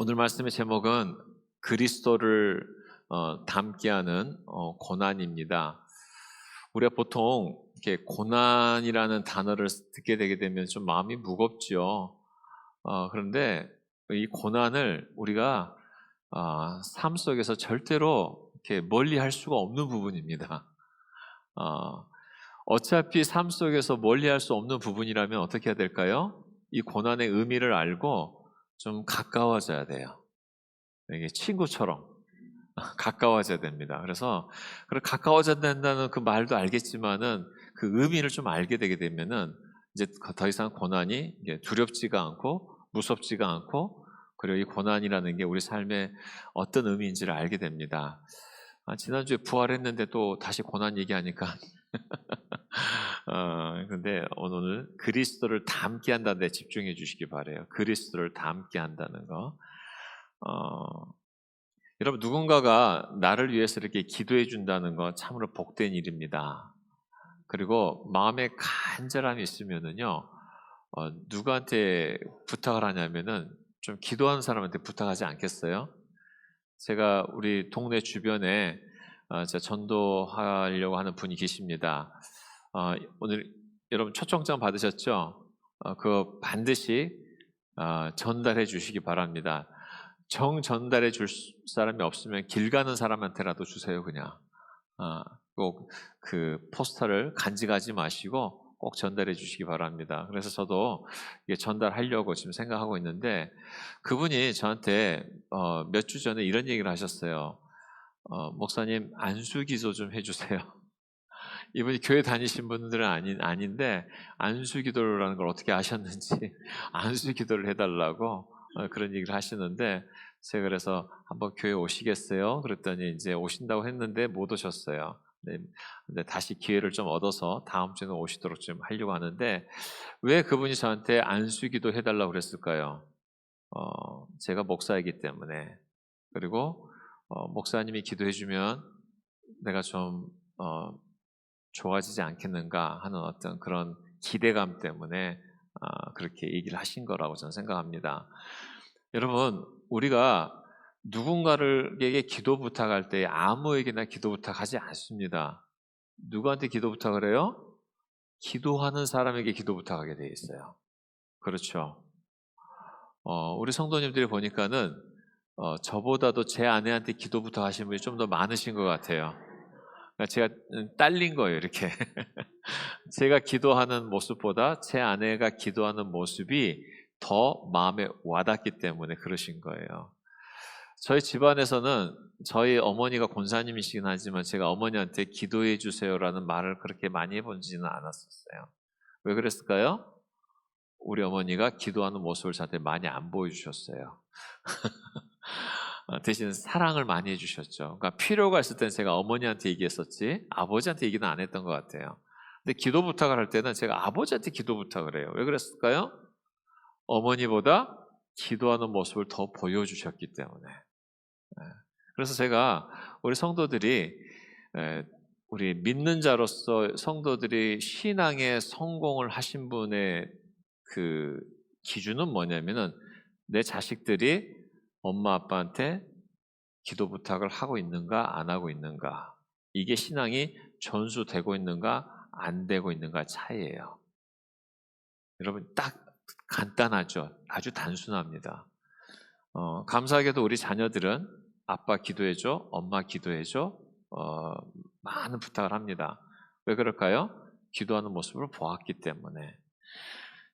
오늘 말씀의 제목은 그리스도를 닮게 하는 고난입니다. 우리가 보통 이렇게 고난이라는 단어를 듣게 되게 되면 좀 마음이 무겁죠. 그런데 이 고난을 우리가 삶 속에서 절대로 이렇게 멀리할 수가 없는 부분입니다. 어차피 삶 속에서 멀리할 수 없는 부분이라면 어떻게 해야 될까요? 이 고난의 의미를 알고 좀 가까워져야 돼요. 이게 친구처럼 가까워져야 됩니다. 그래서 가까워져야 된다는 그 말도 알겠지만은 그 의미를 좀 알게 되게 되면은 이제 더 이상 고난이 두렵지가 않고 무섭지가 않고, 그리고 이 고난이라는 게 우리 삶에 어떤 의미인지를 알게 됩니다. 지난주에 부활했는데 또 다시 고난 얘기하니까 근데 오늘 그리스도를 닮게 한다는 데 집중해 주시기 바래요. 그리스도를 닮게 한다는 거. 여러분, 누군가가 나를 위해서 이렇게 기도해 준다는 거 참으로 복된 일입니다. 그리고 마음에 간절함이 있으면은요, 누구한테 부탁을 하냐면은 좀 기도하는 사람한테 부탁하지 않겠어요? 제가 우리 동네 주변에 제가 전도하려고 하는 분이 계십니다. 오늘 여러분 초청장 받으셨죠? 그거 반드시 전달해 주시기 바랍니다. 전달해 줄 사람이 없으면 길 가는 사람한테라도 주세요. 그냥 꼭 그 포스터를 간직하지 마시고 꼭 전달해 주시기 바랍니다. 그래서 저도 이게 전달하려고 지금 생각하고 있는데, 그분이 저한테 몇 주 전에 이런 얘기를 하셨어요. 목사님, 안수기도 좀 해주세요. 이분이 교회 다니신 분들은 아닌데 안수기도라는 걸 어떻게 아셨는지 안수기도를 해달라고 그런 얘기를 하시는데, 제가 그래서 한번 교회 오시겠어요? 그랬더니 이제 오신다고 했는데 못 오셨어요. 네, 근데 다시 기회를 좀 얻어서 다음 주에는 오시도록 좀 하려고 하는데, 왜 그분이 저한테 안수기도 해달라고 그랬을까요? 제가 목사이기 때문에, 그리고 목사님이 기도해주면 내가 좀 좋아지지 않겠는가 하는 어떤 그런 기대감 때문에 그렇게 얘기를 하신 거라고 저는 생각합니다. 여러분, 우리가 누군가에게 기도 부탁할 때 아무에게나 기도 부탁하지 않습니다. 누구한테 기도 부탁을 해요? 기도하는 사람에게 기도 부탁하게 돼 있어요. 그렇죠? 우리 성도님들이 보니까는 저보다도 제 아내한테 기도 부탁하신 분이 좀 더 많으신 것 같아요. 그러니까 제가 딸린 거예요, 이렇게. 제가 기도하는 모습보다 제 아내가 기도하는 모습이 더 마음에 와닿기 때문에 그러신 거예요. 저희 집안에서는 저희 어머니가 권사님이시긴 하지만 제가 어머니한테 기도해 주세요라는 말을 그렇게 많이 해보지는 않았었어요. 왜 그랬을까요? 우리 어머니가 기도하는 모습을 저한테 많이 안 보여주셨어요. 대신 사랑을 많이 해주셨죠. 그러니까 필요가 있을 때는 제가 어머니한테 얘기했었지 아버지한테 얘기는 안 했던 것 같아요. 근데 기도 부탁을 할 때는 제가 아버지한테 기도 부탁을 해요. 왜 그랬을까요? 어머니보다 기도하는 모습을 더 보여주셨기 때문에. 그래서 제가 우리 성도들이, 우리 믿는 자로서 성도들이 신앙에 성공을 하신 분의 그 기준은 뭐냐면은 내 자식들이 엄마 아빠한테 기도 부탁을 하고 있는가 안 하고 있는가, 이게 신앙이 전수되고 있는가 안 되고 있는가 차이예요. 여러분, 딱 간단하죠. 아주 단순합니다. 감사하게도 우리 자녀들은 아빠 기도해줘, 엄마 기도해줘, 많은 부탁을 합니다. 왜 그럴까요? 기도하는 모습을 보았기 때문에.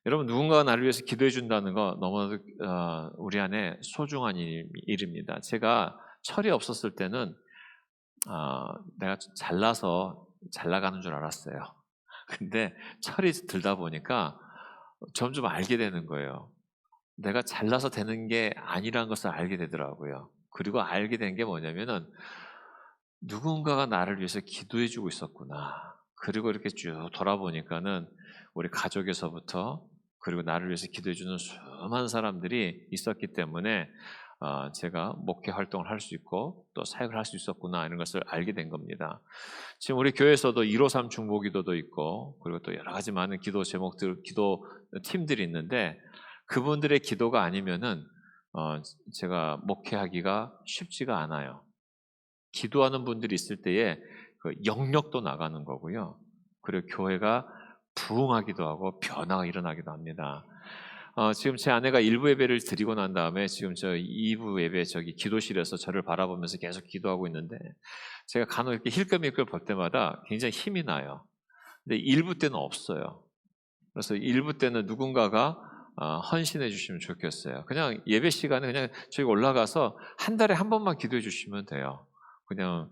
여러분, 누군가가 나를 위해서 기도해 준다는 거 너무나도 우리 안에 소중한 일입니다. 제가 철이 없었을 때는 내가 잘나서 잘 나가는 줄 알았어요. 근데 철이 들다 보니까 점점 알게 되는 거예요. 내가 잘나서 되는 게 아니라는 것을 알게 되더라고요. 그리고 알게 된 게 뭐냐면은 누군가가 나를 위해서 기도해 주고 있었구나. 그리고 이렇게 쭉 돌아보니까는 우리 가족에서부터, 그리고 나를 위해서 기도해 주는 수많은 사람들이 있었기 때문에 제가 목회 활동을 할 수 있고 또 사역을 할 수 있었구나, 이런 것을 알게 된 겁니다. 지금 우리 교회에서도 153 중보기도도 있고, 그리고 또 여러 가지 많은 기도 제목들, 기도 팀들이 있는데, 그분들의 기도가 아니면은 제가 목회하기가 쉽지가 않아요. 기도하는 분들이 있을 때에 그 영역도 나가는 거고요. 그리고 교회가 부흥하기도 하고 변화가 일어나기도 합니다. 지금 제 아내가 1부 예배를 드리고 난 다음에 지금 저 2부 예배 저기 기도실에서 저를 바라보면서 계속 기도하고 있는데 제가 간혹 이렇게 힐끔힐끔 볼 때마다 굉장히 힘이 나요. 근데 1부 때는 없어요. 그래서 1부 때는 누군가가 헌신해 주시면 좋겠어요. 그냥 예배 시간에 그냥 저기 올라가서 한 달에 한 번만 기도해 주시면 돼요. 그냥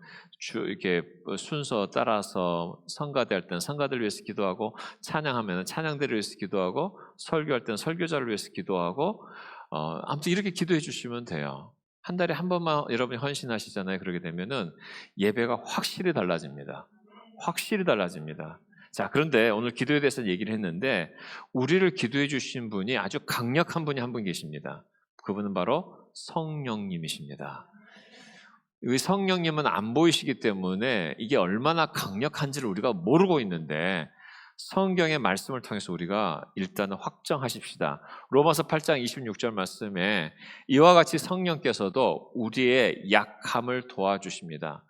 이렇게 순서 따라서 성가대할 때는 성가대를 위해서 기도하고, 찬양하면 찬양대를 위해서 기도하고, 설교할 때는 설교자를 위해서 기도하고, 아무튼 이렇게 기도해 주시면 돼요. 한 달에 한 번만 여러분이 헌신하시잖아요. 그러게 되면은 예배가 확실히 달라집니다. 확실히 달라집니다. 자, 그런데 오늘 기도에 대해서 얘기를 했는데 우리를 기도해 주신 분이 아주 강력한 분이 한 분 계십니다. 그분은 바로 성령님이십니다. 이 성령님은 안 보이시기 때문에 이게 얼마나 강력한지를 우리가 모르고 있는데 성경의 말씀을 통해서 우리가 일단은 확정하십시다. 로마서 8장 26절 말씀에 이와 같이 성령께서도 우리의 약함을 도와주십니다.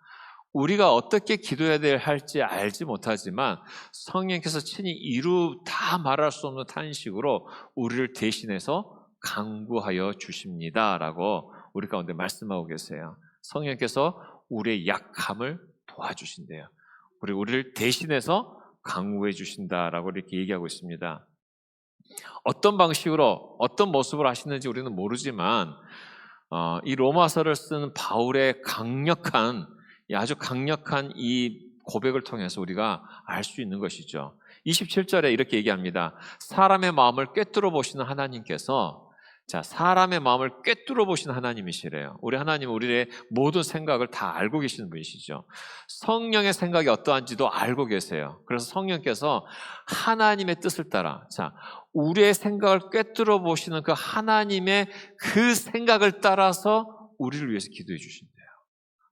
우리가 어떻게 기도해야 할지 알지 못하지만 성령께서 친히 이루 다 말할 수 없는 탄식으로 우리를 대신해서 간구하여 주십니다라고 우리 가운데 말씀하고 계세요. 성령께서 우리의 약함을 도와주신대요. 그리고 우리를 대신해서 강구해 주신다라고 이렇게 얘기하고 있습니다. 어떤 방식으로 어떤 모습으로 하시는지 우리는 모르지만 이 로마서를 쓴 바울의 아주 강력한 이 고백을 통해서 우리가 알 수 있는 것이죠. 27절에 이렇게 얘기합니다. 사람의 마음을 꿰뚫어 보시는 하나님께서, 자, 사람의 마음을 꿰뚫어 보시는 하나님이시래요. 우리 하나님은 우리의 모든 생각을 다 알고 계시는 분이시죠. 성령의 생각이 어떠한지도 알고 계세요. 그래서 성령께서 하나님의 뜻을 따라, 자, 우리의 생각을 꿰뚫어 보시는 그 하나님의 그 생각을 따라서 우리를 위해서 기도해 주신대요.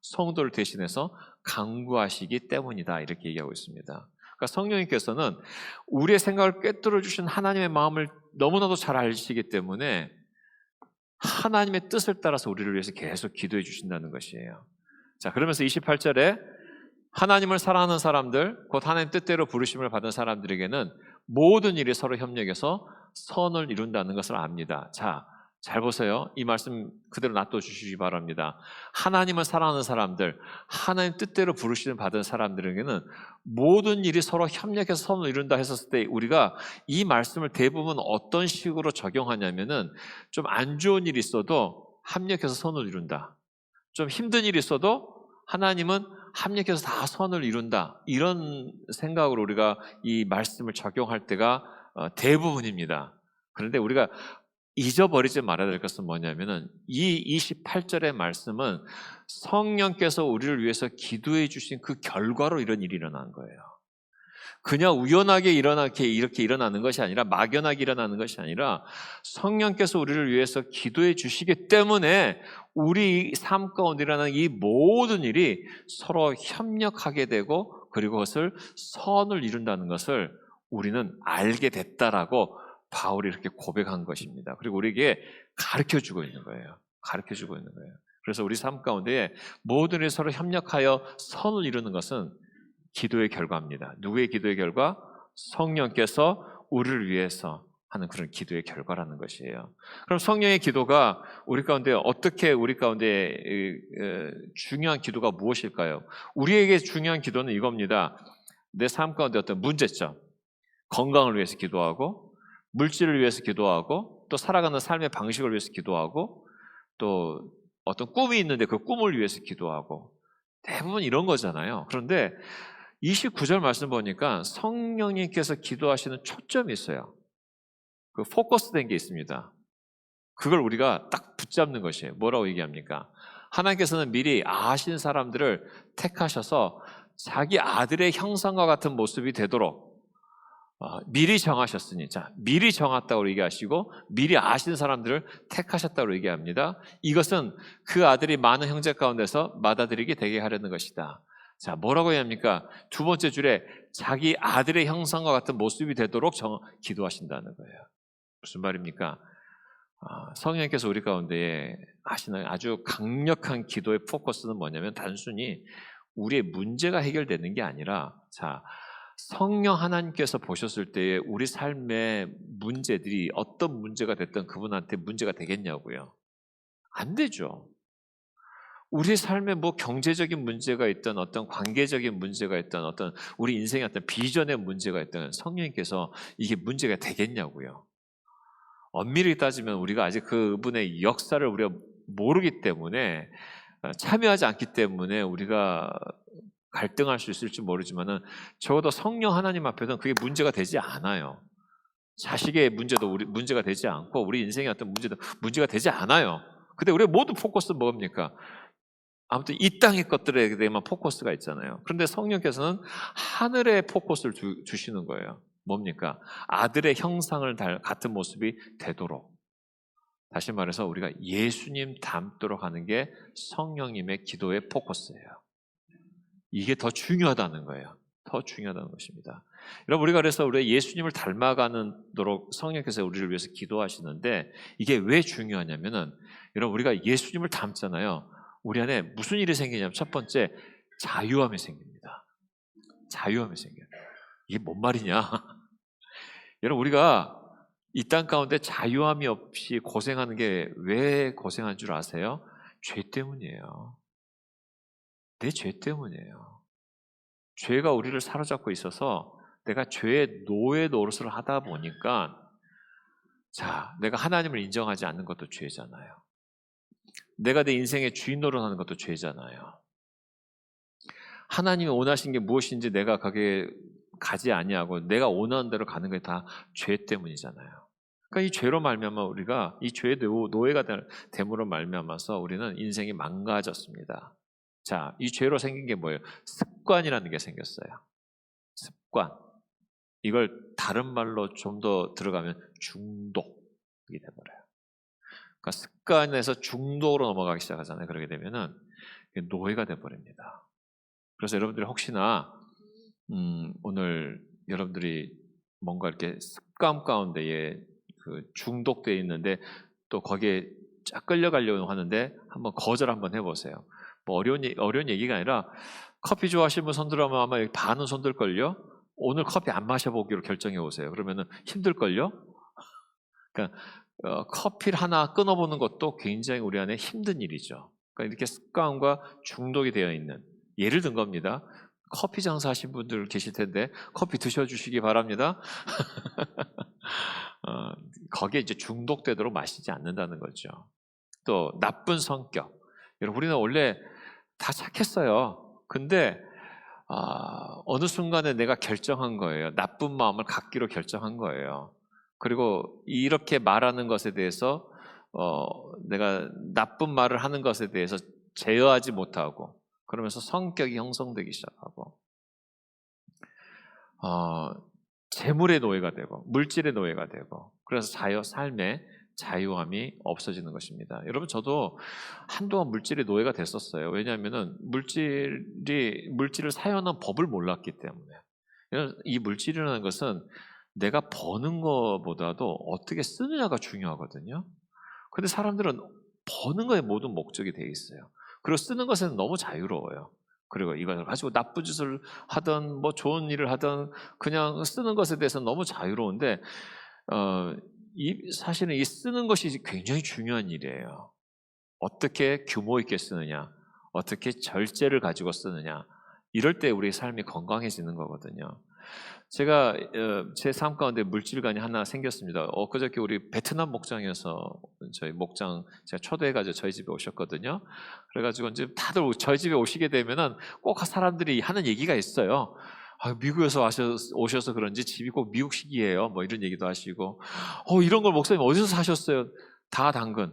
성도를 대신해서 간구하시기 때문이다, 이렇게 얘기하고 있습니다. 그러니까 성령님께서는 우리의 생각을 꿰뚫어 주신 하나님의 마음을 너무나도 잘 아시기 때문에 하나님의 뜻을 따라서 우리를 위해서 계속 기도해 주신다는 것이에요. 자, 그러면서 28절에 하나님을 사랑하는 사람들, 곧 하나님 뜻대로 부르심을 받은 사람들에게는 모든 일이 서로 협력해서 선을 이룬다는 것을 압니다. 자, 잘 보세요. 이 말씀 그대로 놔둬 주시기 바랍니다. 하나님을 사랑하는 사람들, 하나님 뜻대로 부르심을 받은 사람들에게는 모든 일이 서로 협력해서 선을 이룬다 했었을 때 우리가 이 말씀을 대부분 어떤 식으로 적용하냐면은 좀 안 좋은 일이 있어도 합력해서 선을 이룬다. 좀 힘든 일이 있어도 하나님은 합력해서 다 선을 이룬다. 이런 생각으로 우리가 이 말씀을 적용할 때가 대부분입니다. 그런데 우리가 잊어버리지 말아야 될 것은 뭐냐면은 이 28절의 말씀은 성령께서 우리를 위해서 기도해 주신 그 결과로 이런 일이 일어난 거예요. 그냥 우연하게 이렇게 일어나는 것이 아니라, 막연하게 일어나는 것이 아니라 성령께서 우리를 위해서 기도해 주시기 때문에 우리 삶 가운데 일어나는 이 모든 일이 서로 협력하게 되고 그리고 그것을 선을 이룬다는 것을 우리는 알게 됐다라고 바울이 이렇게 고백한 것입니다. 그리고 우리에게 가르쳐주고 있는 거예요. 가르쳐주고 있는 거예요. 그래서 우리 삶 가운데 모든 일이 서로 협력하여 선을 이루는 것은 기도의 결과입니다. 누구의 기도의 결과? 성령께서 우리를 위해서 하는 그런 기도의 결과라는 것이에요. 그럼 성령의 기도가 우리 가운데 어떻게, 우리 가운데 중요한 기도가 무엇일까요? 우리에게 중요한 기도는 이겁니다. 내 삶 가운데 어떤 문제점, 건강을 위해서 기도하고, 물질을 위해서 기도하고, 또 살아가는 삶의 방식을 위해서 기도하고, 또 어떤 꿈이 있는데 그 꿈을 위해서 기도하고, 대부분 이런 거잖아요. 그런데 29절 말씀 보니까 성령님께서 기도하시는 초점이 있어요. 그 포커스된 게 있습니다. 그걸 우리가 딱 붙잡는 것이에요. 뭐라고 얘기합니까? 하나님께서는 미리 아신 사람들을 택하셔서 자기 아들의 형상과 같은 모습이 되도록 미리 정하셨으니, 자, 미리 정했다고 얘기하시고 미리 아신 사람들을 택하셨다고 얘기합니다. 이것은 그 아들이 많은 형제 가운데서 맏아들에게 되게 하려는 것이다. 자, 뭐라고 해야 합니까? 두 번째 줄에 자기 아들의 형상과 같은 모습이 되도록 기도하신다는 거예요. 무슨 말입니까? 성령께서 우리 가운데 하시는 아주 강력한 기도의 포커스는 뭐냐면 단순히 우리의 문제가 해결되는 게 아니라, 자, 성령 하나님께서 보셨을 때에 우리 삶의 문제들이 어떤 문제가 됐든 그분한테 문제가 되겠냐고요. 안 되죠. 우리 삶에 뭐 경제적인 문제가 있든 어떤 관계적인 문제가 있든 어떤 우리 인생의 어떤 비전의 문제가 있든 성령님께서 이게 문제가 되겠냐고요. 엄밀히 따지면 우리가 아직 그분의 역사를 우리가 모르기 때문에, 참여하지 않기 때문에 우리가 갈등할 수 있을지 모르지만은 적어도 성령 하나님 앞에서는 그게 문제가 되지 않아요. 자식의 문제도 문제가 되지 않고 우리 인생의 어떤 문제도 문제가 되지 않아요. 근데 우리 모든 포커스는 뭡니까? 아무튼 이 땅의 것들에 대해만 포커스가 있잖아요. 그런데 성령께서는 하늘의 포커스를 주시는 거예요. 뭡니까? 아들의 형상을 같은 모습이 되도록. 다시 말해서 우리가 예수님 닮도록 하는 게 성령님의 기도의 포커스예요. 이게 더 중요하다는 거예요. 더 중요하다는 것입니다. 여러분, 우리가 그래서 우리 예수님을 닮아가도록 성령께서 우리를 위해서 기도하시는데, 이게 왜 중요하냐면은, 여러분, 우리가 예수님을 닮잖아요. 우리 안에 무슨 일이 생기냐면, 첫 번째, 자유함이 생깁니다. 자유함이 생겨요. 이게 뭔 말이냐? 여러분, 우리가 이 땅 가운데 자유함이 없이 고생하는 게 왜 고생한 줄 아세요? 죄 때문이에요. 내 죄 때문이에요. 죄가 우리를 사로잡고 있어서 내가 죄의 노예 노릇을 하다 보니까, 자, 내가 하나님을 인정하지 않는 것도 죄잖아요. 내가 내 인생의 주인 노릇하는 것도 죄잖아요. 하나님이 원하신 게 무엇인지 내가 거기에 가지 아니하고 내가 원하는 대로 가는 게 다 죄 때문이잖아요. 그러니까 이 죄로 말미암아 우리가 이 죄의 노예가 됨으로 말미암아서 우리는 인생이 망가졌습니다. 자, 이 죄로 생긴 게 뭐예요? 습관이라는 게 생겼어요. 습관. 이걸 다른 말로 좀 더 들어가면 중독이 돼버려요. 그러니까 습관에서 중독으로 넘어가기 시작하잖아요. 그러게 되면은 노예가 돼버립니다. 그래서 여러분들이 혹시나 오늘 여러분들이 뭔가 이렇게 습관 가운데에 중독되어 있는데 또 거기에 쫙 끌려가려고 하는데 한번 거절 한번 해보세요. 뭐 어려운 얘기가 아니라 커피 좋아하시는 분 손들어면 아마 반은 손들걸요? 오늘 커피 안 마셔보기로 결정해 오세요. 그러면은 힘들걸요? 그러니까 커피를 하나 끊어보는 것도 굉장히 우리 안에 힘든 일이죠. 그러니까 이렇게 습관과 중독이 되어 있는, 예를 든 겁니다. 커피 장사하신 분들 계실 텐데 커피 드셔주시기 바랍니다. 거기에 이제 중독되도록 마시지 않는다는 거죠. 또 나쁜 성격. 여러분, 우리는 원래 다 착했어요. 근데 어느 순간에 내가 결정한 거예요. 나쁜 마음을 갖기로 결정한 거예요. 그리고 이렇게 말하는 것에 대해서 내가 나쁜 말을 하는 것에 대해서 제어하지 못하고, 그러면서 성격이 형성되기 시작하고, 재물의 노예가 되고 물질의 노예가 되고, 그래서 삶의 자유함이 없어지는 것입니다. 여러분, 저도 한동안 물질의 노예가 됐었어요. 왜냐하면은 물질을 사용하는 법을 몰랐기 때문에. 이 물질이라는 것은 내가 버는 것보다도 어떻게 쓰느냐가 중요하거든요. 근데 사람들은 버는 거에 모든 목적이 되어 있어요. 그리고 쓰는 것에는 너무 자유로워요. 그리고 이걸 가지고 나쁜 짓을 하든 뭐 좋은 일을 하든 그냥 쓰는 것에 대해서는 너무 자유로운데, 사실은 이 쓰는 것이 굉장히 중요한 일이에요. 어떻게 규모 있게 쓰느냐, 어떻게 절제를 가지고 쓰느냐, 이럴 때 우리 삶이 건강해지는 거거든요. 제가 제 삶 가운데 물질관이 하나 생겼습니다. 엊그저께 우리 베트남 목장에서 저희 목장 제가 초대해가지고 저희 집에 오셨거든요. 그래가지고 이제 다들 저희 집에 오시게 되면은 꼭 사람들이 하는 얘기가 있어요. 미국에서 오셔서 그런지 집이 꼭 미국식이에요. 뭐 이런 얘기도 하시고, 이런 걸 목사님 어디서 사셨어요? 다 당근.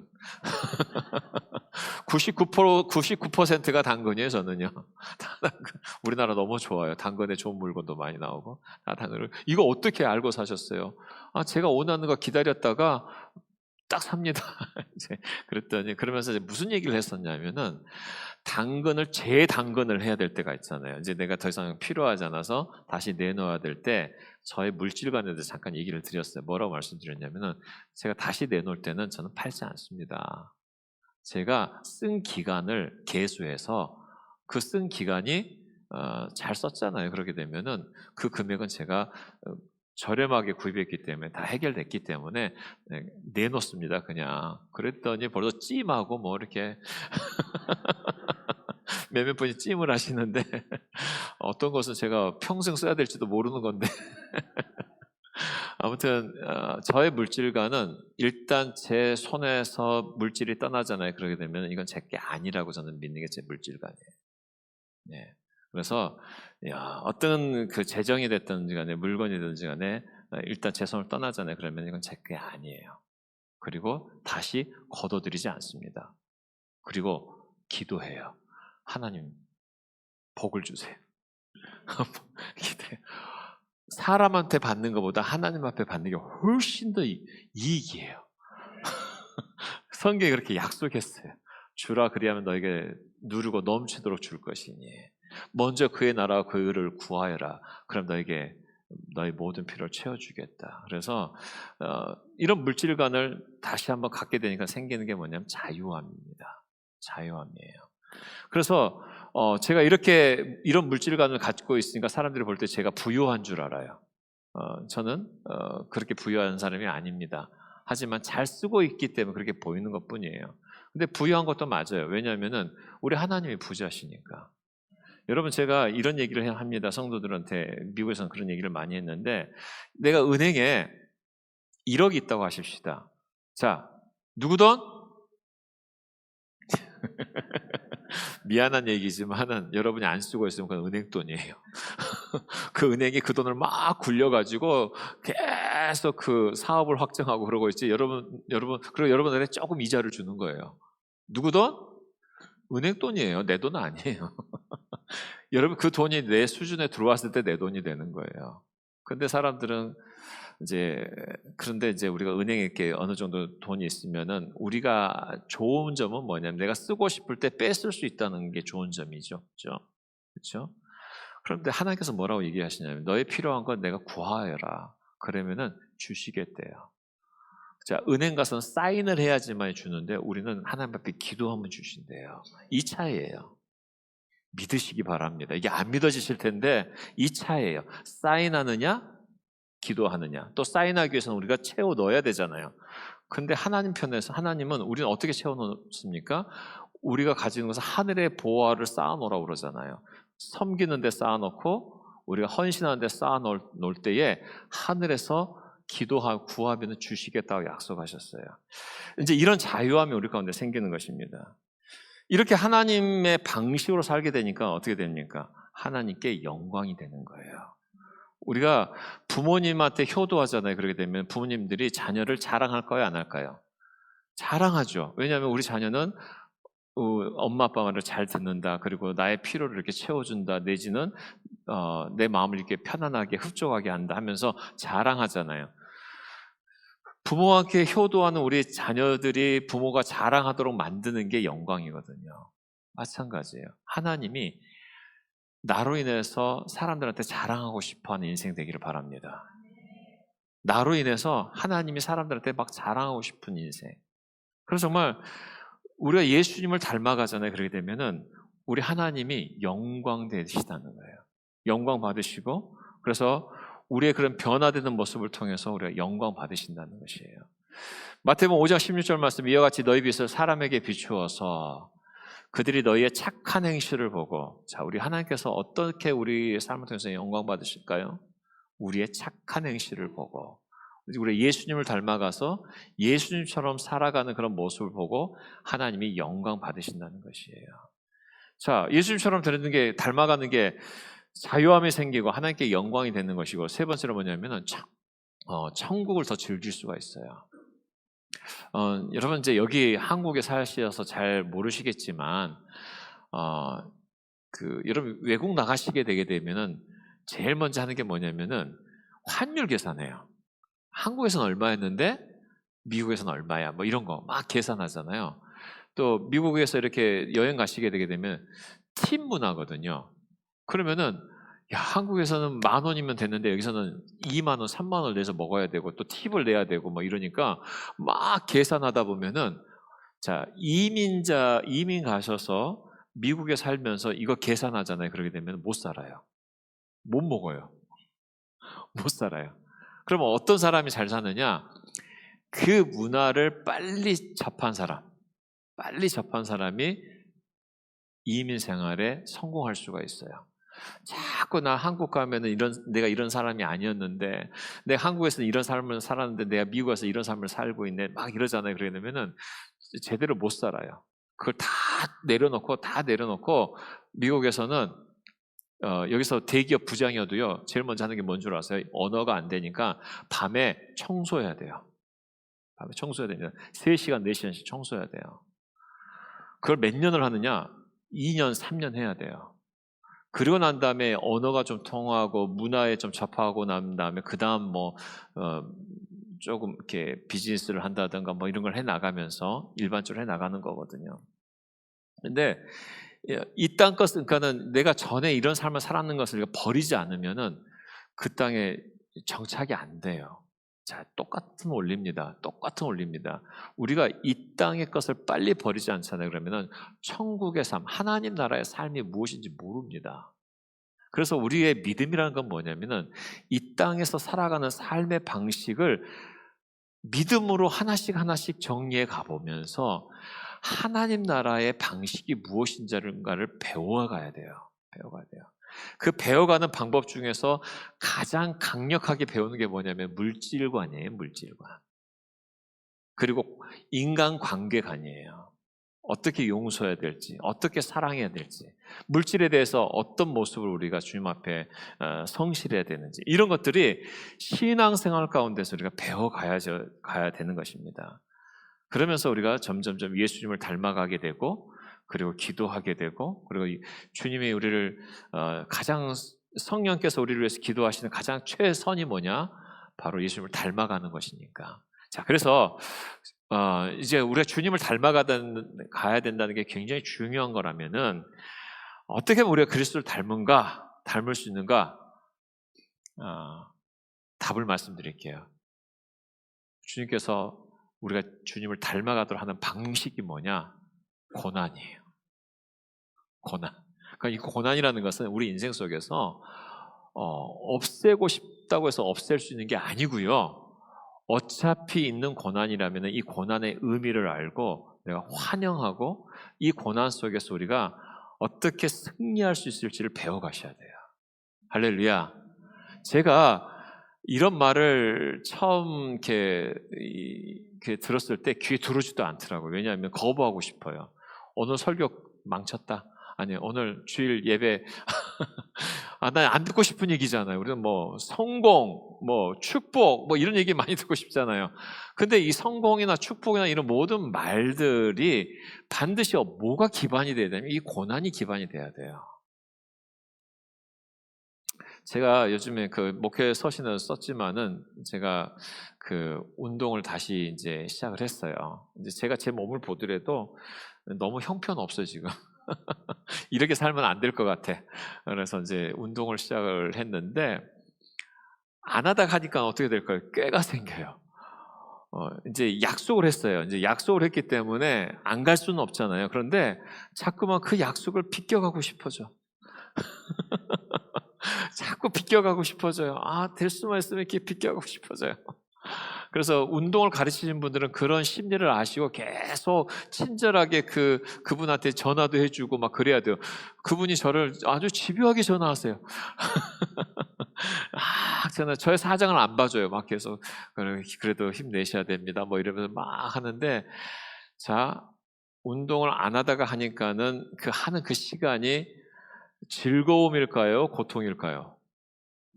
99%가 당근이에요, 저는요. 다 당근. 우리나라 너무 좋아요. 당근에 좋은 물건도 많이 나오고. 다 당근을. 이거 어떻게 알고 사셨어요? 제가 원하는 거 기다렸다가 딱 삽니다. 이제 그랬더니 그러면서 이제 무슨 얘기를 했었냐면은 재당근을 해야 될 때가 있잖아요. 이제 내가 더 이상 필요하지 않아서 다시 내놓아야 될 때 저의 물질관에 대해서 잠깐 얘기를 드렸어요. 뭐라고 말씀드렸냐면은 제가 다시 내놓을 때는 저는 팔지 않습니다. 제가 쓴 기간을 계수해서 그 쓴 기간이 잘 썼잖아요. 그렇게 되면은 그 금액은 제가 저렴하게 구입했기 때문에 다 해결됐기 때문에 내놓습니다. 그냥. 그랬더니 벌써 찜하고 뭐 이렇게 몇몇 분이 찜을 하시는데 어떤 것은 제가 평생 써야 될지도 모르는 건데 아무튼 저의 물질관은 일단 제 손에서 물질이 떠나잖아요. 그러게 되면 이건 제 게 아니라고 저는 믿는 게 제 물질관이에요. 네. 그래서 어떤 그 재정이 됐든지 간에 물건이든지 간에 일단 제 손을 떠나잖아요. 그러면 이건 제 게 아니에요. 그리고 다시 거둬들이지 않습니다. 그리고 기도해요. 하나님 복을 주세요. 기도해요. 사람한테 받는 것보다 하나님 앞에 받는 게 훨씬 더 이익이에요. 성경에 그렇게 약속했어요. 주라 그리하면 너에게 누르고 넘치도록 줄 것이니 먼저 그의 나라와 그 의를 구하여라. 그럼 너에게 너의 모든 필요를 채워주겠다. 그래서 이런 물질관을 다시 한번 갖게 되니까 생기는 게 뭐냐면 자유함입니다. 자유함이에요. 그래서 제가 이런 물질관을 갖고 있으니까 사람들이 볼 때 제가 부유한 줄 알아요. 저는 그렇게 부유한 사람이 아닙니다. 하지만 잘 쓰고 있기 때문에 그렇게 보이는 것뿐이에요. 근데 부유한 것도 맞아요. 왜냐하면은 우리 하나님이 부자시니까. 여러분 제가 이런 얘기를 합니다. 성도들한테 미국에서는 그런 얘기를 많이 했는데 내가 은행에 1억이 있다고 하십시다. 자, 누구 돈? 미안한 얘기지만은 여러분이 안 쓰고 있으면 그건 은행 돈이에요. 그 은행이 그 돈을 막 굴려가지고 계속 그 사업을 확장하고 그러고 있지. 그리고 여러분들에게 조금 이자를 주는 거예요. 누구 돈? 은행 돈이에요. 내 돈 아니에요. 여러분 그 돈이 내 수준에 들어왔을 때 내 돈이 되는 거예요. 근데 사람들은 그런데 이제 우리가 은행에 이렇게 어느 정도 돈이 있으면은 우리가 좋은 점은 뭐냐면 내가 쓰고 싶을 때 뺏을 수 있다는 게 좋은 점이죠. 그렇죠? 그런데 하나님께서 뭐라고 얘기하시냐면 너의 필요한 건 내가 구하여라. 그러면은 주시겠대요. 자, 은행 가서는 사인을 해야지만 주는데 우리는 하나님 앞에 기도하면 주신대요. 이 차이예요. 믿으시기 바랍니다. 이게 안 믿어지실 텐데 이 차이예요. 사인하느냐, 기도하느냐. 또 사인하기 위해서는 우리가 채워 넣어야 되잖아요. 근데 하나님 편에서 하나님은 우리는 어떻게 채워 놓습니까? 우리가 가지는 것은 하늘의 보화를 쌓아 놓으라고 그러잖아요. 섬기는 데 쌓아 놓고 우리가 헌신하는 데 쌓아 놓을 때에 하늘에서 기도하고 구하면 주시겠다고 약속하셨어요. 이제 이런 자유함이 우리 가운데 생기는 것입니다. 이렇게 하나님의 방식으로 살게 되니까 어떻게 됩니까? 하나님께 영광이 되는 거예요. 우리가 부모님한테 효도하잖아요. 그렇게 되면 부모님들이 자녀를 자랑할까요? 안 할까요? 자랑하죠. 왜냐하면 우리 자녀는 엄마 아빠 말을 잘 듣는다. 그리고 나의 필요를 이렇게 채워준다. 내지는 내 마음을 이렇게 편안하게 흡족하게 한다 하면서 자랑하잖아요. 부모한테 효도하는 우리 자녀들이 부모가 자랑하도록 만드는 게 영광이거든요. 마찬가지예요. 하나님이 나로 인해서 사람들한테 자랑하고 싶어하는 인생 되기를 바랍니다. 나로 인해서 하나님이 사람들한테 막 자랑하고 싶은 인생. 그래서 정말 우리가 예수님을 닮아가잖아요. 그렇게 되면은 우리 하나님이 영광 되시다는 거예요. 영광 받으시고 그래서 우리의 그런 변화되는 모습을 통해서 우리가 영광 받으신다는 것이에요. 마태복음 5장 16절 말씀 이와 같이 너희 빛을 사람에게 비추어서 그들이 너희의 착한 행실을 보고 자 우리 하나님께서 어떻게 우리의 삶을 통해서 영광 받으실까요? 우리의 착한 행실을 보고 우리 예수님을 닮아가서 예수님처럼 살아가는 그런 모습을 보고 하나님이 영광 받으신다는 것이에요. 자, 예수님처럼 되는 게 닮아가는 게 자유함이 생기고 하나님께 영광이 되는 것이고 세 번째로 뭐냐면은 천국을 더 즐길 수가 있어요. 여러분 이제 여기 한국에 사셔서 잘 모르시겠지만 여러분 외국 나가시게 되게 되면은 제일 먼저 하는 게 뭐냐면은 환율 계산해요. 한국에서는 얼마였는데 미국에서는 얼마야? 뭐 이런 거 막 계산하잖아요. 또 미국에서 이렇게 여행 가시게 되게 되면 팁 문화거든요. 그러면은 야, 한국에서는 10,000원이면 됐는데 여기서는 20,000원, 30,000원을 내서 먹어야 되고 또 팁을 내야 되고 뭐 이러니까 막 계산하다 보면은 자, 이민 가셔서 미국에 살면서 이거 계산하잖아요. 그러게 되면 못 살아요. 못 먹어요. 못 살아요. 그러면 어떤 사람이 잘 사느냐? 그 문화를 빨리 접한 사람이 이민 생활에 성공할 수가 있어요. 자꾸 나 한국 가면은 내가 이런 사람이 아니었는데, 내가 한국에서는 이런 삶을 살았는데, 내가 미국에서 이런 삶을 살고 있네. 막 이러잖아요. 그러게 되면은 제대로 못 살아요. 그걸 다 내려놓고, 미국에서는, 여기서 대기업 부장이어도요, 제일 먼저 하는 게 뭔 줄 아세요? 언어가 안 되니까 밤에 청소해야 돼요. 밤에 청소해야 됩니다. 3시간, 4시간씩 청소해야 돼요. 그걸 몇 년을 하느냐? 2년, 3년 해야 돼요. 그리고 난 다음에 언어가 좀 통하고 문화에 좀 접하고 난 다음에 그 다음 조금 이렇게 비즈니스를 한다든가 뭐 이런 걸 해 나가면서 일반적으로 해 나가는 거거든요. 근데 이 땅 것은 그러니까는 내가 전에 이런 삶을 살았는 것을 버리지 않으면은 그 땅에 정착이 안 돼요. 자, 똑같은 원리입니다. 똑같은 원리입니다. 우리가 이 땅의 것을 빨리 버리지 않잖아요. 그러면은 천국의 삶, 하나님 나라의 삶이 무엇인지 모릅니다. 그래서 우리의 믿음이라는 건 뭐냐면은 이 땅에서 살아가는 삶의 방식을 믿음으로 하나씩 하나씩 정리해 가보면서 하나님 나라의 방식이 무엇인가를 배워가야 돼요. 배워가야 돼요. 그 배워가는 방법 중에서 가장 강력하게 배우는 게 뭐냐면 물질관이에요. 물질관. 그리고 인간관계관이에요. 어떻게 용서해야 될지, 어떻게 사랑해야 될지, 물질에 대해서 어떤 모습을 우리가 주님 앞에 성실해야 되는지, 이런 것들이 신앙생활 가운데서 우리가 가야 되는 것입니다. 그러면서 우리가 점점점 예수님을 닮아가게 되고, 그리고 기도하게 되고, 그리고 주님이 우리를 가장 성령께서 우리를 위해서 기도하시는 가장 최선이 뭐냐? 바로 예수님을 닮아가는 것이니까. 자, 그래서 이제 우리가 주님을 가야 된다는 게 굉장히 중요한 거라면은 어떻게 하면 우리가 그리스도를 닮을 수 있는가? 답을 말씀드릴게요. 주님께서 우리가 주님을 닮아가도록 하는 방식이 뭐냐? 고난이에요. 고난. 그러니까 이 고난이라는 것은 우리 인생 속에서 없애고 싶다고 해서 없앨 수 있는 게 아니고요. 어차피 있는 고난이라면 이 고난의 의미를 알고 내가 환영하고 이 고난 속에서 우리가 어떻게 승리할 수 있을지를 배워가셔야 돼요. 할렐루야. 제가 이런 말을 처음 이렇게 들었을 때 귀에 들어오지도 않더라고요. 왜냐하면 거부하고 싶어요. 오늘 설교 망쳤다. 아니, 오늘 주일 예배 난 안 듣고 싶은 얘기잖아요. 우리는 뭐 성공, 뭐 축복, 뭐 이런 얘기 많이 듣고 싶잖아요. 근데 이 성공이나 축복이나 이런 모든 말들이 반드시 뭐가 기반이 돼야 되냐면 이 고난이 기반이 돼야 돼요. 제가 요즘에 그 목회 서신을 썼지만은 제가 그 운동을 다시 이제 시작을 했어요. 이제 제가 제 몸을 보더라도 너무 형편없어요, 지금. 이렇게 살면 안 될 것 같아. 그래서 이제 운동을 시작을 했는데 안 하다 하니까 어떻게 될까요? 꾀가 생겨요. 이제 약속을 했어요. 이제 약속을 했기 때문에 안 갈 수는 없잖아요. 그런데 자꾸만 그 약속을 비껴가고 싶어져. 자꾸 비껴가고 싶어져요. 될 수만 있으면 이렇게 비껴가고 싶어져요. 그래서 운동을 가르치신 분들은 그런 심리를 아시고 계속 친절하게 그분한테 전화도 해주고 막 그래야 돼요. 그분이 저를 아주 집요하게 전화하세요. 저의 사정을 안 봐줘요. 막 계속 그래도 힘내셔야 됩니다. 뭐 이러면서 막 하는데 자, 운동을 안 하다가 하니까는 하는 그 시간이 즐거움일까요? 고통일까요?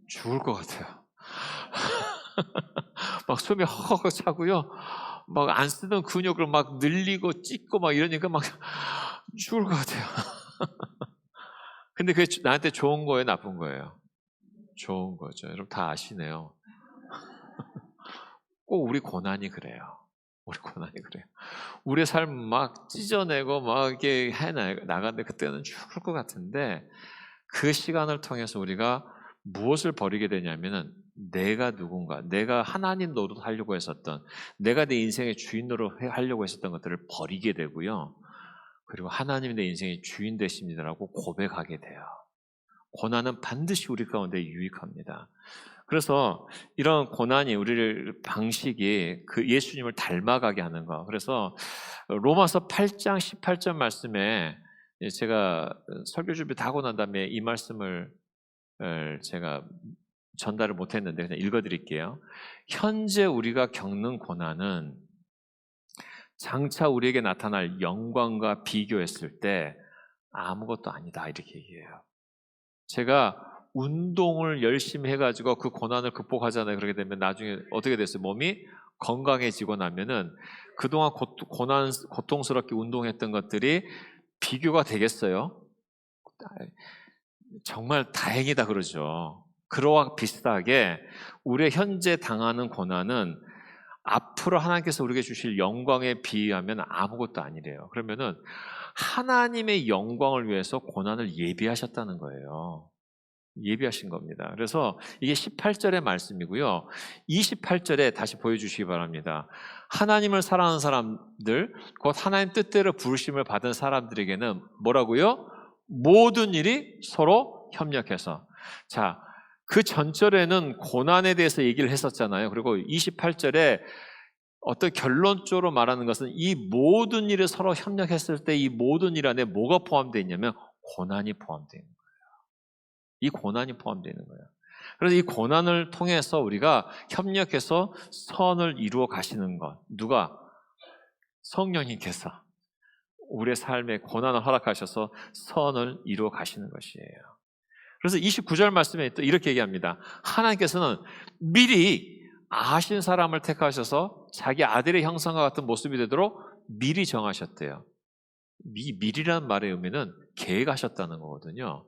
죽을 것 같아요. 막 숨이 허허허 차고요. 막 안 쓰던 근육을 막 늘리고 찢고 막 이러니까 막 죽을 것 같아요. 근데 그게 나한테 좋은 거예요, 나쁜 거예요? 좋은 거죠. 여러분 다 아시네요. 꼭 우리 고난이 그래요. 우리 고난이 그래요. 우리의 삶 막 찢어내고 막 이렇게 나가는데 그때는 죽을 것 같은데 그 시간을 통해서 우리가 무엇을 버리게 되냐면은 내가 누군가, 내가 하나님 노릇하려고 했었던, 내가 내 인생의 주인으로 하려고 했었던 것들을 버리게 되고요. 그리고 하나님이 내 인생의 주인 되십니다라고 고백하게 돼요. 고난은 반드시 우리 가운데 유익합니다. 그래서 이런 고난이 우리를 방식이 그 예수님을 닮아가게 하는 거. 그래서 로마서 8장 18절 말씀에 제가 설교 준비 다 하고 난 다음에 이 말씀을 제가 전달을 못했는데 그냥 읽어드릴게요. 현재 우리가 겪는 고난은 장차 우리에게 나타날 영광과 비교했을 때 아무것도 아니다 이렇게 얘기해요. 제가 운동을 열심히 해가지고 그 고난을 극복하잖아요. 그렇게 되면 나중에 어떻게 됐어요? 몸이 건강해지고 나면은 그동안 고통스럽게 운동했던 것들이 비교가 되겠어요? 정말 다행이다 그러죠. 그와 비슷하게 우리의 현재 당하는 고난은 앞으로 하나님께서 우리에게 주실 영광에 비하면 아무것도 아니래요. 그러면은 하나님의 영광을 위해서 고난을 예비하셨다는 거예요. 예비하신 겁니다. 그래서 이게 18절의 말씀이고요. 28절에 다시 보여주시기 바랍니다. 하나님을 사랑하는 사람들, 곧 하나님 뜻대로 부르심을 받은 사람들에게는 뭐라고요? 모든 일이 서로 협력해서. 자, 그 전절에는 고난에 대해서 얘기를 했었잖아요. 그리고 28절에 어떤 결론적으로 말하는 것은 이 모든 일을 서로 협력했을 때 이 모든 일 안에 뭐가 포함되어 있냐면 고난이 포함되어 있는 거예요. 이 고난이 포함되어 있는 거예요. 그래서 이 고난을 통해서 우리가 협력해서 선을 이루어 가시는 것. 누가? 성령님께서 우리의 삶에 고난을 허락하셔서 선을 이루어 가시는 것이에요. 그래서 29절 말씀에 또 이렇게 얘기합니다. 하나님께서는 미리 아신 사람을 택하셔서 자기 아들의 형상과 같은 모습이 되도록 미리 정하셨대요. 미리란 말의 의미는 계획하셨다는 거거든요.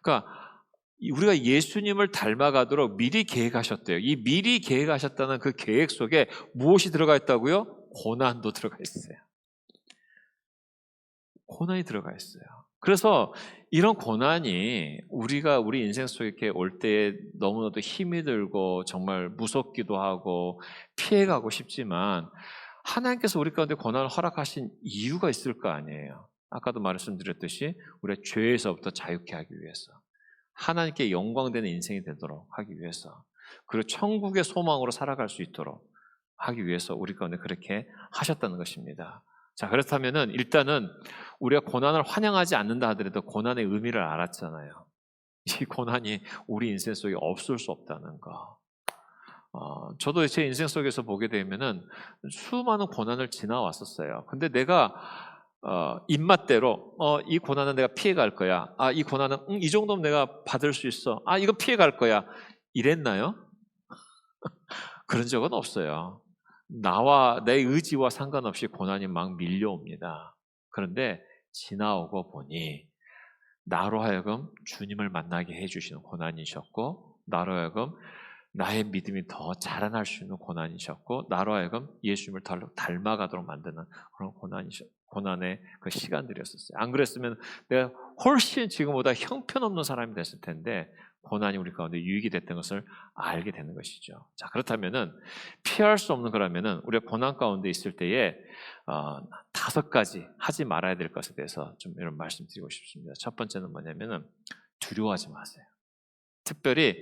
그러니까 우리가 예수님을 닮아가도록 미리 계획하셨대요. 이 미리 계획하셨다는 그 계획 속에 무엇이 들어가 있다고요? 고난도 들어가 있어요. 고난이 들어가 있어요. 그래서 이런 고난이 우리가 우리 인생 속에 이렇게 올 때 너무나도 힘이 들고 정말 무섭기도 하고 피해가고 싶지만 하나님께서 우리 가운데 고난을 허락하신 이유가 있을 거 아니에요. 아까도 말씀드렸듯이 우리가 죄에서부터 자유케 하기 위해서, 하나님께 영광되는 인생이 되도록 하기 위해서, 그리고 천국의 소망으로 살아갈 수 있도록 하기 위해서 우리 가운데 그렇게 하셨다는 것입니다. 자, 그렇다면은 일단은 우리가 고난을 환영하지 않는다 하더라도 고난의 의미를 알았잖아요. 이 고난이 우리 인생 속에 없을 수 없다는 거. 저도 제 인생 속에서 보게 되면은 수많은 고난을 지나왔었어요. 근데 내가 입맛대로 이 고난은 내가 피해갈 거야. 이 고난은 이 정도면 내가 받을 수 있어. 이거 피해갈 거야. 이랬나요? 그런 적은 없어요. 나와 내 의지와 상관없이 고난이 막 밀려옵니다. 그런데 지나오고 보니 나로 하여금 주님을 만나게 해주시는 고난이셨고, 나로 하여금 나의 믿음이 더 자라날 수 있는 고난이셨고, 나로 하여금 예수님을 닮아가도록 만드는 그런 고난의 그 시간들이었어요. 안 그랬으면 내가 훨씬 지금보다 형편없는 사람이 됐을 텐데 고난이 우리 가운데 유익이 됐던 것을 알게 되는 것이죠. 자, 그렇다면은 피할 수 없는 거라면은 우리가 고난 가운데 있을 때에 5가지 하지 말아야 될 것에 대해서 좀 이런 말씀드리고 싶습니다. 첫 번째는 뭐냐면은 두려워하지 마세요. 특별히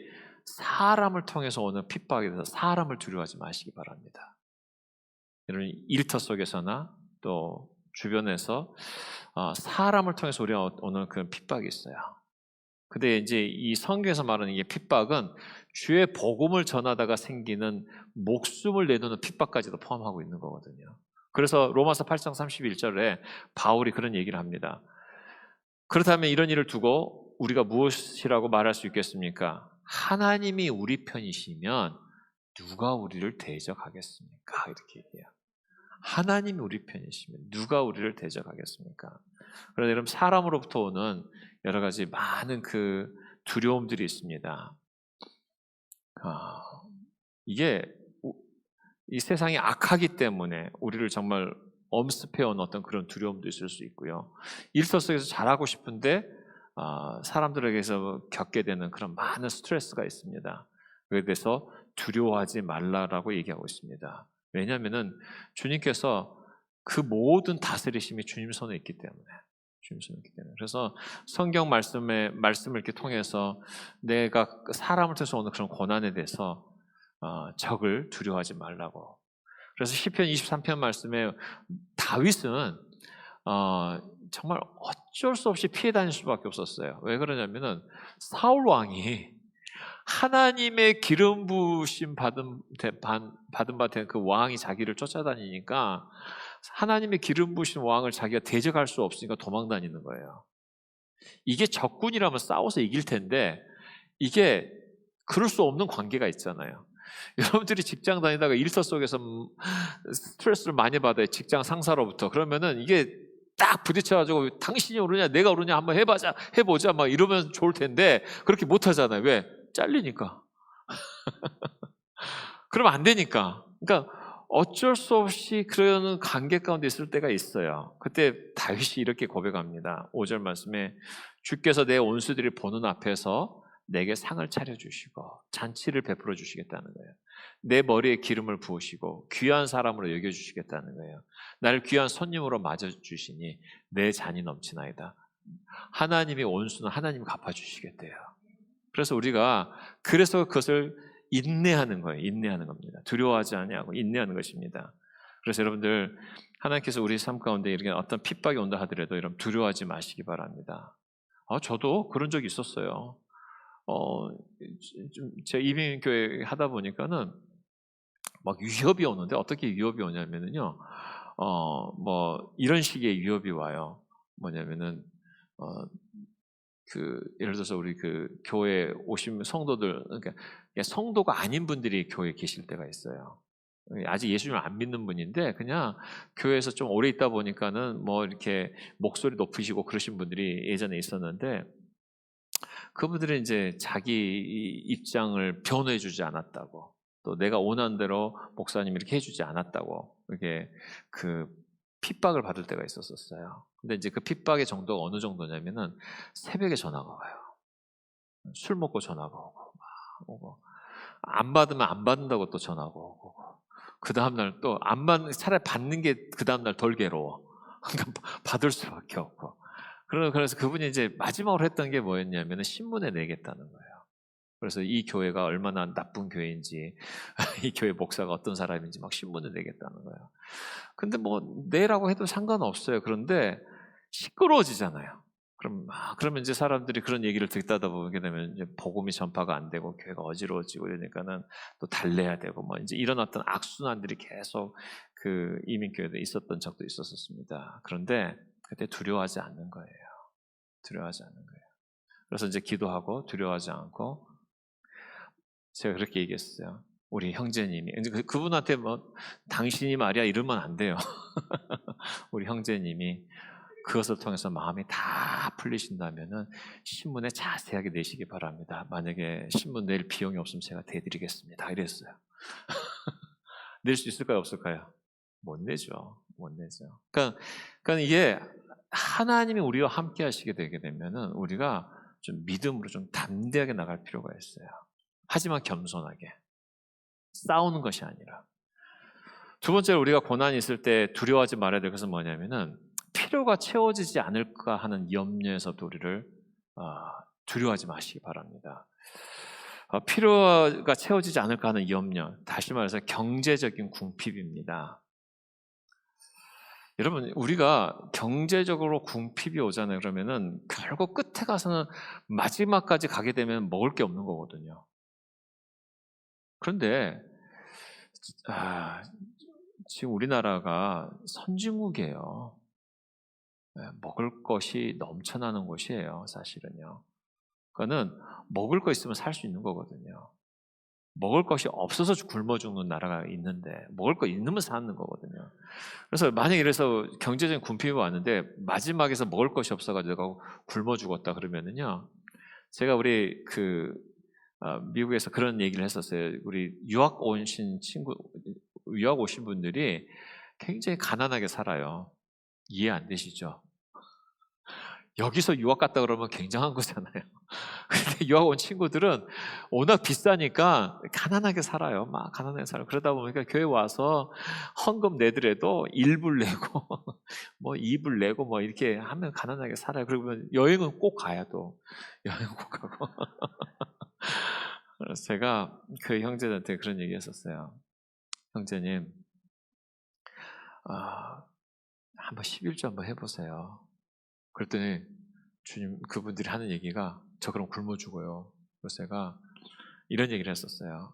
사람을 통해서 오는 핍박에 대해서 사람을 두려워하지 마시기 바랍니다. 이런 일터 속에서나 또 주변에서 사람을 통해서 우리가 오는 그런 핍박이 있어요. 근데 이제 이 성경에서 말하는 이 핍박은 주의 복음을 전하다가 생기는 목숨을 내놓는 핍박까지도 포함하고 있는 거거든요. 그래서 로마서 8장 31절에 바울이 그런 얘기를 합니다. 그렇다면 이런 일을 두고 우리가 무엇이라고 말할 수 있겠습니까? 하나님이 우리 편이시면 누가 우리를 대적하겠습니까? 이렇게 얘기해요. 하나님이 우리 편이시면 누가 우리를 대적하겠습니까? 그런데 여러분, 사람으로부터 오는 여러 가지 많은 그 두려움들이 있습니다. 이게 이 세상이 악하기 때문에 우리를 정말 엄습해온 어떤 그런 두려움도 있을 수 있고요. 일터 속에서 잘하고 싶은데 사람들에게서 겪게 되는 그런 많은 스트레스가 있습니다. 그에 대해서 두려워하지 말라라고 얘기하고 있습니다. 왜냐하면 주님께서 그 모든 다스리심이 주님 손에 있기 때문에. 그래서 성경 말씀을 이렇게 통해서 내가 사람을 통해서 오는 그런 고난에 대해서 적을 두려워하지 말라고. 그래서 시편 23편 말씀에 다윗은 정말 어쩔 수 없이 피해 다닐 수밖에 없었어요. 왜 그러냐면은 사울 왕이 하나님의 기름 부으심 받은 바 그 왕이 자기를 쫓아다니니까 하나님의 기름 부으신 왕을 자기가 대적할 수 없으니까 도망 다니는 거예요. 이게 적군이라면 싸워서 이길 텐데 이게 그럴 수 없는 관계가 있잖아요. 여러분들이 직장 다니다가 일터 속에서 스트레스를 많이 받아요. 직장 상사로부터. 그러면은 이게 딱 부딪혀가지고 당신이 오르냐 내가 오르냐 한번 해보자 막 이러면 좋을 텐데 그렇게 못 하잖아요. 왜? 잘리니까. 그러면 안 되니까. 그러니까 어쩔 수 없이 그런 관계 가운데 있을 때가 있어요. 그때 다윗이 이렇게 고백합니다. 5절 말씀에 주께서 내 온수들이 보는 앞에서 내게 상을 차려주시고 잔치를 베풀어 주시겠다는 거예요. 내 머리에 기름을 부으시고 귀한 사람으로 여겨주시겠다는 거예요. 나를 귀한 손님으로 맞아주시니 내 잔이 넘치나이다. 하나님의 온수는 하나님이 갚아주시겠대요. 그래서 우리가 그것을 인내하는 거예요. 인내하는 겁니다. 두려워하지 아니하고 인내하는 것입니다. 그래서 여러분들 하나님께서 우리 삶 가운데 이렇게 어떤 핍박이 온다 하더라도 여러분 두려워하지 마시기 바랍니다. 저도 그런 적이 있었어요. 제가 이민교회 하다 보니까는 막 위협이 오는데 어떻게 위협이 오냐면은요, 뭐 이런 식의 위협이 와요. 뭐냐면은 예를 들어서 우리 그 교회 오신 성도들, 그러니까 성도가 아닌 분들이 교회에 계실 때가 있어요. 아직 예수님을 안 믿는 분인데 그냥 교회에서 좀 오래 있다 보니까는 뭐 이렇게 목소리 높이시고 그러신 분들이 예전에 있었는데. 그분들은 이제 자기 입장을 변호해주지 않았다고, 또 내가 원하는 대로 목사님이 이렇게 해주지 않았다고, 이게 그 핍박을 받을 때가 있었어요. 근데 이제 그 핍박의 정도가 어느 정도냐면은 새벽에 전화가 와요. 술 먹고 전화가 오고, 안 받으면 안 받는다고 또 전화가 오고, 그 다음날 또 안 받는, 차라리 받는 게 그 다음날 덜 괴로워. 그러니까 받을 수밖에 없고. 그래서 그분이 이제 마지막으로 했던 게 뭐였냐면 신문에 내겠다는 거예요. 그래서 이 교회가 얼마나 나쁜 교회인지, 이 교회 목사가 어떤 사람인지 막 신문에 내겠다는 거예요. 근데 뭐 내라고 해도 상관없어요. 그런데 시끄러워지잖아요. 그러면 이제 사람들이 그런 얘기를 듣다 보게 되면 이제 복음이 전파가 안 되고 교회가 어지러워지고 이러니까는 또 달래야 되고 뭐 이제 이런 어떤 악순환들이 계속 그 이민교회에 있었던 적도 있었습니다. 그런데 그때 두려워하지 않는 거예요. 두려워하지 않는 거예요. 그래서 이제 기도하고 두려워하지 않고 제가 그렇게 얘기했어요. 우리 형제님이 그분한테 뭐 당신이 말이야 이러면 안 돼요. 우리 형제님이 그것을 통해서 마음이 다 풀리신다면은 신문에 자세하게 내시기 바랍니다. 만약에 신문 낼 비용이 없으면 제가 대드리겠습니다. 이랬어요. 낼 수 있을까요? 없을까요? 못 내죠. 그러니까 이게 하나님이 우리와 함께 하시게 되게 되면은 우리가 좀 믿음으로 좀 담대하게 나갈 필요가 있어요. 하지만 겸손하게. 싸우는 것이 아니라. 두 번째로 우리가 고난이 있을 때 두려워하지 말아야 될 것은 뭐냐면은 필요가 채워지지 않을까 하는 염려에서도 우리를 두려워하지 마시기 바랍니다. 필요가 채워지지 않을까 하는 염려, 다시 말해서 경제적인 궁핍입니다. 여러분, 우리가 경제적으로 궁핍이 오잖아요. 그러면은 결국 끝에 가서는 마지막까지 가게 되면 먹을 게 없는 거거든요. 그런데 지금 우리나라가 선진국이에요. 먹을 것이 넘쳐나는 곳이에요, 사실은요. 그거는 먹을 거 있으면 살 수 있는 거거든요. 먹을 것이 없어서 굶어 죽는 나라가 있는데 먹을 거 있으면 사는 거거든요. 그래서 만약에 이래서 경제적인 궁핍이 왔는데 마지막에서 먹을 것이 없어가지고 굶어 죽었다 그러면은요, 제가 우리 미국에서 그런 얘기를 했었어요. 우리 유학 오신 친구, 유학 오신 분들이 굉장히 가난하게 살아요. 이해 안 되시죠? 여기서 유학 갔다 그러면 굉장한 거잖아요. 근데 유학 온 친구들은 워낙 비싸니까 가난하게 살아요. 막 가난하게 살아요. 그러다 보니까 교회 와서 헌금 내더라도 1불 내고 뭐 2불 내고 뭐 이렇게 하면 가난하게 살아요. 그러면 여행은 꼭 가야 또 여행 꼭 가고. 그래서 제가 그 형제한테 그런 얘기 했었어요. 형제님, 한번 11조 한번 해보세요. 그랬더니 주님, 그분들이 하는 얘기가 저 그럼 굶어 죽어요. 그래서 제가 이런 얘기를 했었어요.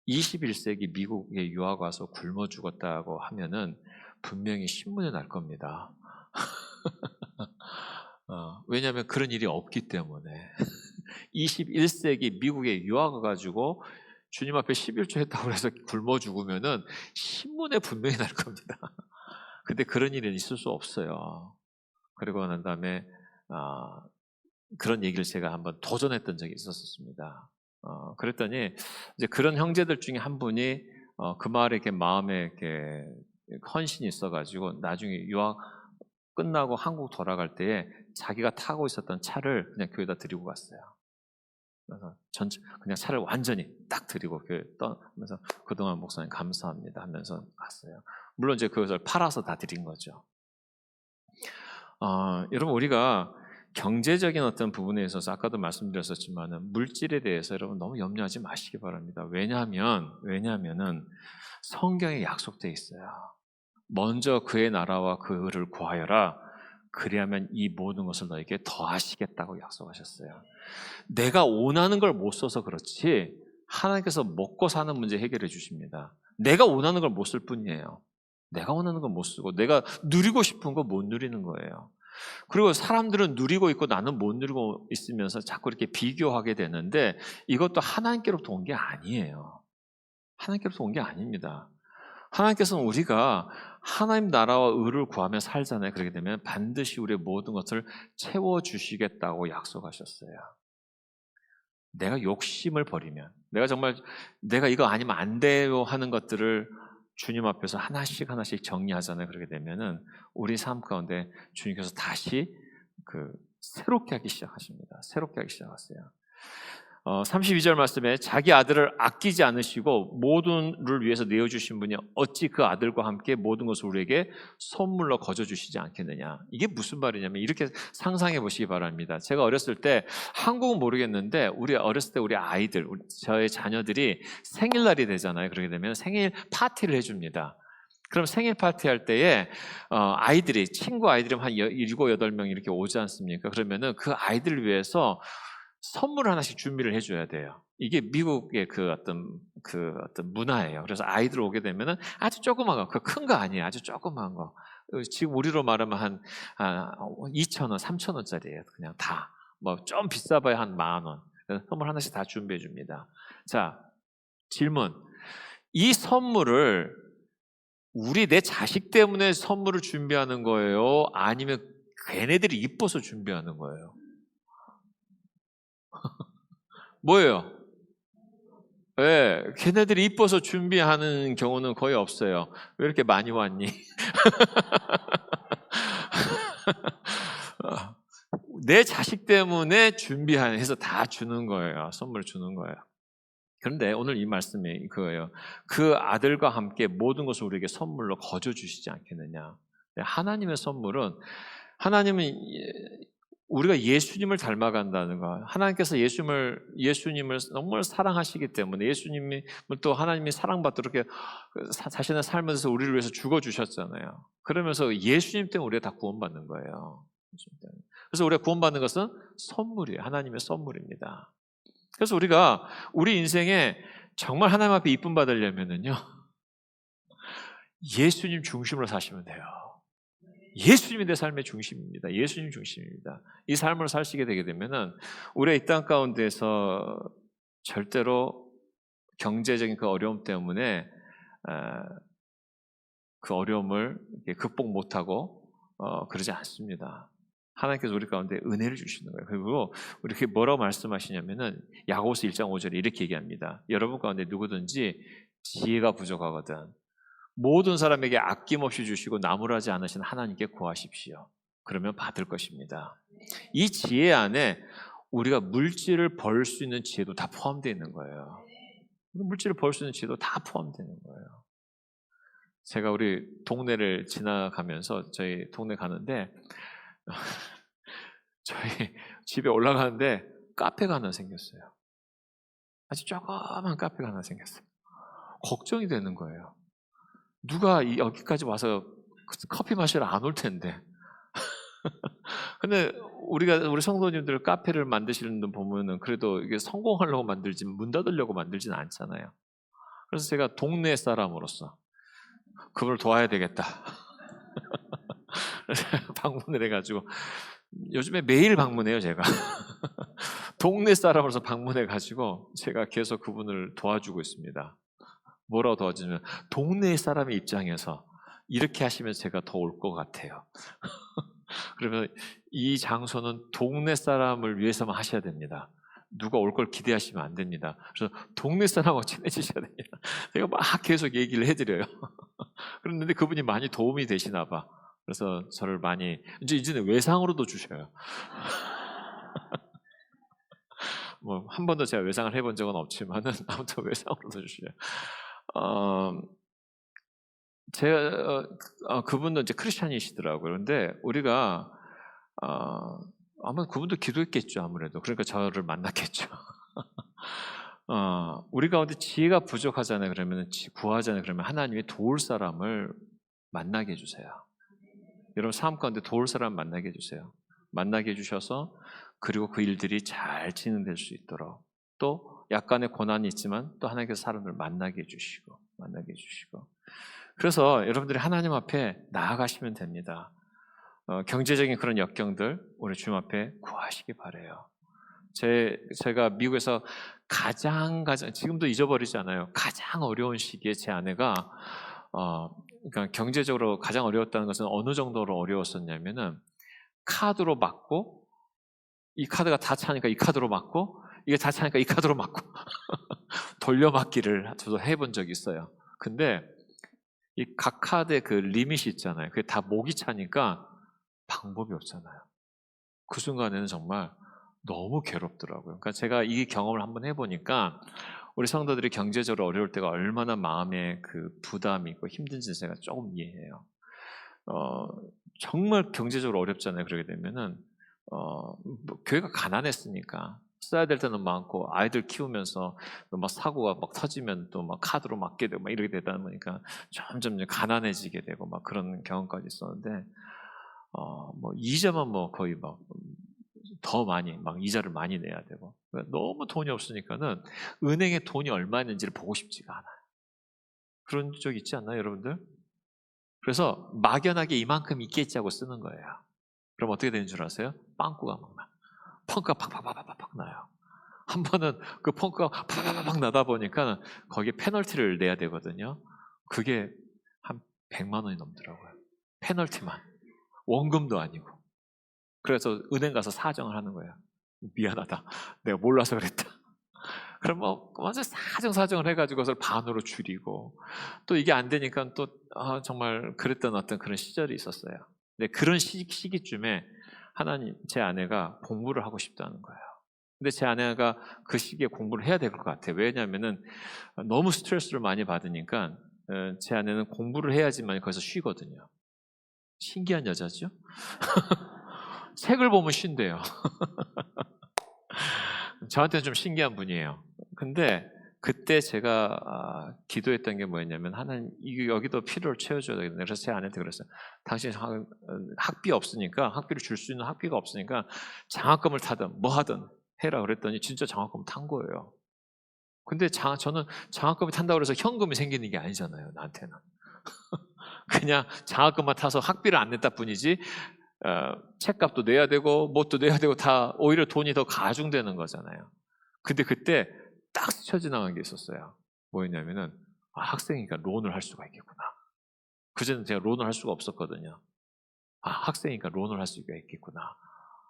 21세기 미국에 유학 와서 굶어 죽었다고 하면은 분명히 신문에 날 겁니다. 왜냐하면 그런 일이 없기 때문에. 21세기 미국에 유학 와가지고 주님 앞에 11조 했다고 해서 굶어 죽으면은 신문에 분명히 날 겁니다. 근데 그런 일은 있을 수 없어요. 그리고 난 다음에 그런 얘기를 제가 한번 도전했던 적이 있었습니다. 그랬더니 이제 그런 형제들 중에 한 분이 그 말에 이렇게 마음에 이렇게 헌신이 있어가지고 나중에 유학 끝나고 한국 돌아갈 때에 자기가 타고 있었던 차를 그냥 교회에다 드리고 갔어요. 그래서 그냥 차를 완전히 딱 드리고 교회 떠면서 그동안 목사님 감사합니다 하면서 갔어요. 물론 이제 그것을 팔아서 다 드린 거죠. 여러분 우리가 경제적인 어떤 부분에 있어서 아까도 말씀드렸었지만 물질에 대해서 여러분 너무 염려하지 마시기 바랍니다. 왜냐하면은 성경에 약속되어 있어요. 먼저 그의 나라와 그 의를 구하여라. 그리하면 이 모든 것을 너에게 더하시겠다고 약속하셨어요. 내가 원하는 걸 못 써서 그렇지 하나님께서 먹고 사는 문제 해결해 주십니다. 내가 원하는 걸 못 쓸 뿐이에요. 내가 원하는 건 못 쓰고 내가 누리고 싶은 거 못 누리는 거예요. 그리고 사람들은 누리고 있고 나는 못 누리고 있으면서 자꾸 이렇게 비교하게 되는데 이것도 하나님께로부터 온 게 아니에요. 하나님께로부터 온 게 아닙니다. 하나님께서는 우리가 하나님 나라와 의를 구하며 살잖아요. 그렇게 되면 반드시 우리의 모든 것을 채워주시겠다고 약속하셨어요. 내가 욕심을 버리면 내가 이거 아니면 안 돼요 하는 것들을 주님 앞에서 하나씩 정리하잖아요. 그렇게 되면은 우리 삶 가운데 주님께서 다시 새롭게 하기 시작하십니다. 새롭게 하기 시작하세요. 32절 말씀에 자기 아들을 아끼지 않으시고 모든을 위해서 내어주신 분이 어찌 그 아들과 함께 모든 것을 우리에게 선물로 거저주시지 않겠느냐. 이게 무슨 말이냐면 이렇게 상상해 보시기 바랍니다. 제가 어렸을 때 한국은 모르겠는데 우리 어렸을 때 우리 아이들, 저의 자녀들이 생일날이 되잖아요. 그렇게 되면 생일 파티를 해줍니다. 그럼 생일 파티 할 때에 친구 아이들이 한 7, 8명 이렇게 오지 않습니까? 그러면은 그 아이들을 위해서 선물을 하나씩 준비를 해줘야 돼요. 이게 미국의 그 어떤 문화예요. 그래서 아이들 오게 되면은 아주 조그만 거, 그 큰 거 아니에요. 아주 조그만 거. 지금 우리로 말하면 한 2,000원, 3,000원짜리예요. 그냥 다. 뭐 좀 비싸봐야 한 10,000원. 선물 하나씩 다 준비해 줍니다. 자, 질문. 이 선물을 내 자식 때문에 선물을 준비하는 거예요? 아니면 걔네들이 이뻐서 준비하는 거예요? 뭐예요? 네, 걔네들이 이뻐서 준비하는 경우는 거의 없어요. 왜 이렇게 많이 왔니? 내 자식 때문에 준비해서 다 주는 거예요. 선물 주는 거예요. 그런데 오늘 이 말씀이 그거예요. 그 아들과 함께 모든 것을 우리에게 선물로 거저 주시지 않겠느냐. 하나님의 선물은 우리가 예수님을 닮아간다는 거. 하나님께서 예수님을 정말 사랑하시기 때문에 예수님이 또 하나님이 사랑받도록 이렇게 자신의 삶에서 우리를 위해서 죽어주셨잖아요. 그러면서 예수님 때문에 우리가 다 구원받는 거예요. 그래서 우리가 구원받는 것은 선물이에요. 하나님의 선물입니다. 그래서 우리가 우리 인생에 정말 하나님 앞에 이쁨 받으려면은요, 예수님 중심으로 사시면 돼요. 예수님이 내 삶의 중심입니다. 예수님 중심입니다. 이 삶을 사시게 되게 되면은 우리가 이 땅 가운데서 절대로 경제적인 그 어려움 때문에 그 어려움을 극복 못하고 그러지 않습니다. 하나님께서 우리 가운데 은혜를 주시는 거예요. 그리고 이렇게 뭐라고 말씀하시냐면은 야고보서 1장 5절에 이렇게 얘기합니다. 여러분 가운데 누구든지 지혜가 부족하거든 모든 사람에게 아낌없이 주시고 나무라지 않으신 하나님께 구하십시오. 그러면 받을 것입니다. 이 지혜 안에 우리가 물질을 벌 수 있는 지혜도 다 포함되어 있는 거예요. 물질을 벌 수 있는 지혜도 다 포함되어 있는 거예요. 제가 우리 동네를 지나가면서 저희 동네 가는데 저희 집에 올라가는데 카페가 하나 생겼어요. 아주 조그만 카페가 하나 생겼어요. 걱정이 되는 거예요. 누가 여기까지 와서 커피 마시러 안 올 텐데. 근데 우리 성도님들 카페를 만드시는 분 보면은 그래도 이게 성공하려고 만들지 문 닫으려고 만들지는 않잖아요. 그래서 제가 동네 사람으로서 그걸 도와야 되겠다. 방문을 해가지고 요즘에 매일 방문해요, 제가. 동네 사람으로서 방문해가지고 제가 계속 그분을 도와주고 있습니다. 뭐라고 도와주냐면 동네 사람의 입장에서 이렇게 하시면 제가 더 올 것 같아요. 그러면 이 장소는 동네 사람을 위해서만 하셔야 됩니다. 누가 올 걸 기대하시면 안 됩니다. 그래서 동네 사람하고 친해지셔야 됩니다. 제가 막 계속 얘기를 해드려요. 그런데 그분이 많이 도움이 되시나 봐. 그래서 저를 많이 이제는 외상으로도 주셔요. 뭐 한 번도 제가 외상을 해본 적은 없지만은 아무튼 외상으로도 주셔요. 그분도 이제 크리스찬이시더라고요. 그런데 우리가 아마 그분도 기도했겠죠, 아무래도. 그러니까 저를 만났겠죠. 우리 가운데 지혜가 부족하잖아요. 그러면 구하잖아요. 그러면 하나님이 도울 사람을 만나게 해주세요. 여러분 삶 가운데 도울 사람 만나게 해주세요. 만나게 해주셔서 그리고 그 일들이 잘 진행될 수 있도록 또 약간의 고난이 있지만 또 하나님께서 사람을 만나게 해주시고 그래서 여러분들이 하나님 앞에 나아가시면 됩니다. 경제적인 그런 역경들 우리 주님 앞에 구하시기 바라요. 제가 미국에서 가장 지금도 잊어버리지 않아요. 가장 어려운 시기에 제 아내가 그러니까 경제적으로 가장 어려웠다는 것은 어느 정도로 어려웠었냐면은 카드로 맞고 이 카드가 다 차니까 이 카드로 맞고 이게 다 차니까 이 카드로 맞고 돌려막기를 저도 해본 적이 있어요. 근데 이 각 카드의 그 리밋이 있잖아요. 그게 다 목이 차니까 방법이 없잖아요. 그 순간에는 정말 너무 괴롭더라고요. 그러니까 제가 이 경험을 한번 해보니까 우리 성도들이 경제적으로 어려울 때가 얼마나 마음에 그 부담이 있고 힘든지 제가 조금 이해해요. 정말 경제적으로 어렵잖아요. 그러게 되면은 교회가 가난했으니까 써야 될 때는 많고 아이들 키우면서 막 사고가 막 터지면 또 막 카드로 맞게 되고 막 이렇게 되다 보니까 점점 가난해지게 되고 막 그런 경험까지 있었는데 뭐 이자만 뭐 거의 막 더 많이 막 이자를 많이 내야 되고 그러니까 너무 돈이 없으니까는 은행에 돈이 얼마 있는지를 보고 싶지가 않아요. 그런 적 있지 않나요, 여러분들? 그래서 막연하게 이만큼 있겠지 하고 쓰는 거예요. 그럼 어떻게 되는 줄 아세요? 빵꾸가 막 나. 펑크가 팍팍팍팍팍 나요. 한 번은 그 펑크가 팍팍팍 나다 보니까 거기에 페널티를 내야 되거든요. 그게 한 100만 원이 넘더라고요. 페널티만. 원금도 아니고. 그래서 은행 가서 사정을 하는 거예요. 미안하다. 내가 몰라서 그랬다. 그럼 뭐 완전 사정을 해가지고 그것을 반으로 줄이고 또 이게 안 되니까 또 정말 그랬던 어떤 그런 시절이 있었어요. 근데 그런 시기쯤에 제 아내가 공부를 하고 싶다는 거예요. 근데 제 아내가 그 시기에 공부를 해야 될 것 같아요. 왜냐하면은 너무 스트레스를 많이 받으니까 제 아내는 공부를 해야지만 거기서 쉬거든요. 신기한 여자죠? 책을 보면 쉰대요. 저한테는 좀 신기한 분이에요. 근데 그때 제가 기도했던 게 뭐였냐면 하나님 여기도 필요를 채워줘야 되겠네. 그래서 제 아내한테 그랬어요. 당신 학비 없으니까 학비를 줄 수 있는 학비가 없으니까 장학금을 타든 뭐 하든 해라 그랬더니 진짜 장학금 탄 거예요. 근데 저는 장학금이 탄다고 해서 현금이 생기는 게 아니잖아요. 나한테는. 그냥 장학금만 타서 학비를 안 냈다 뿐이지 책값도 내야 되고 뭣도 내야 되고 다 오히려 돈이 더 가중되는 거잖아요. 근데 그때 딱 스쳐 지나간 게 있었어요. 뭐였냐면은 학생이니까 론을 할 수가 있겠구나. 그전엔 제가 론을 할 수가 없었거든요. 학생이니까 론을 할 수가 있겠구나.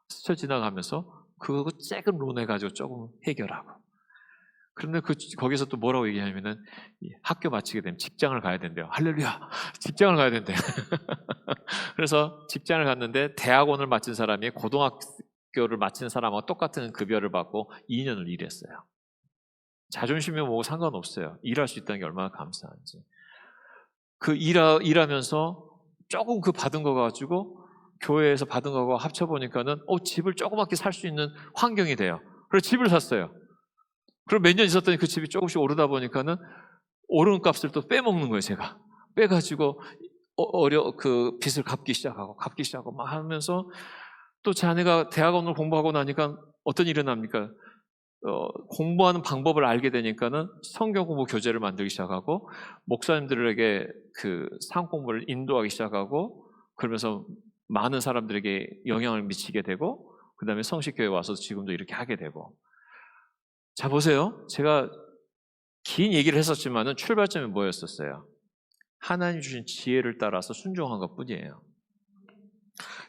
스쳐 지나가면서 그거 조금 론 해가지고 조금 해결하고 그런데 거기서 또 뭐라고 얘기하냐면은 학교 마치게 되면 직장을 가야 된대요. 할렐루야! 직장을 가야 된대. 그래서 직장을 갔는데 대학원을 마친 사람이 고등학교를 마친 사람하고 똑같은 급여를 받고 2년을 일했어요. 자존심이 뭐고 상관없어요. 일할 수 있다는 게 얼마나 감사한지. 그 일하면서 조금 그 받은 거 가지고 교회에서 받은 거하고 합쳐보니까는 집을 조그맣게 살 수 있는 환경이 돼요. 그래서 집을 샀어요. 그럼 몇 년 있었더니 그 집이 조금씩 오르다 보니까는 오르는 값을 또 빼먹는 거예요, 제가. 빼가지고 그 빚을 갚기 시작하고 막 하면서 또 제 아내가 대학원을 공부하고 나니까 어떤 일이 납니까? 공부하는 방법을 알게 되니까는 성경 공부 교재를 만들기 시작하고 목사님들에게 그 상업 공부를 인도하기 시작하고 그러면서 많은 사람들에게 영향을 미치게 되고 그 다음에 성식교회 와서 지금도 이렇게 하게 되고. 자, 보세요. 제가 긴 얘기를 했었지만은 출발점이 뭐였었어요? 하나님 주신 지혜를 따라서 순종한 것 뿐이에요.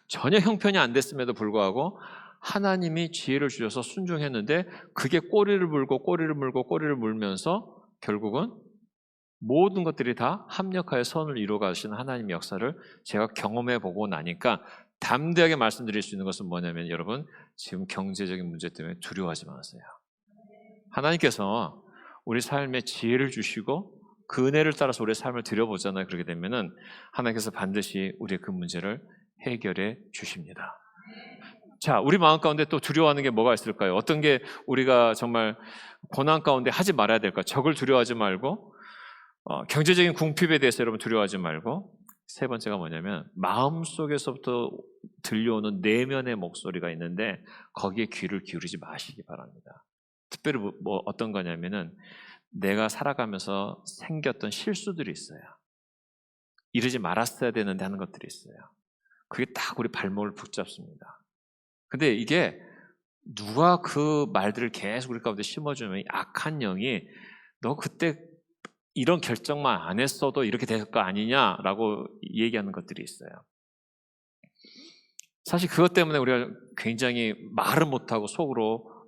전혀 형편이 안 됐음에도 불구하고 하나님이 지혜를 주셔서 순종했는데 그게 꼬리를 물면서 결국은 모든 것들이 다 합력하여 선을 이루어 가시는 하나님의 역사를 제가 경험해 보고 나니까 담대하게 말씀드릴 수 있는 것은 뭐냐면 여러분, 지금 경제적인 문제 때문에 두려워하지 마세요. 하나님께서 우리 삶에 지혜를 주시고 그 은혜를 따라서 우리의 삶을 들여보잖아요. 그렇게 되면은 하나님께서 반드시 우리의 그 문제를 해결해 주십니다. 자, 우리 마음 가운데 또 두려워하는 게 뭐가 있을까요? 어떤 게 우리가 정말 고난 가운데 하지 말아야 될까? 적을 두려워하지 말고 경제적인 궁핍에 대해서 여러분 두려워하지 말고 세 번째가 뭐냐면 마음속에서부터 들려오는 내면의 목소리가 있는데 거기에 귀를 기울이지 마시기 바랍니다. 특별히 뭐 어떤 거냐면은 내가 살아가면서 생겼던 실수들이 있어요. 이러지 말았어야 되는데 하는 것들이 있어요. 그게 딱 우리 발목을 붙잡습니다. 근데 이게 누가 그 말들을 계속 우리 가운데 심어주면 악한 영이 너 그때 이런 결정만 안 했어도 이렇게 될 거 아니냐라고 얘기하는 것들이 있어요. 사실 그것 때문에 우리가 굉장히 말을 못하고 속으로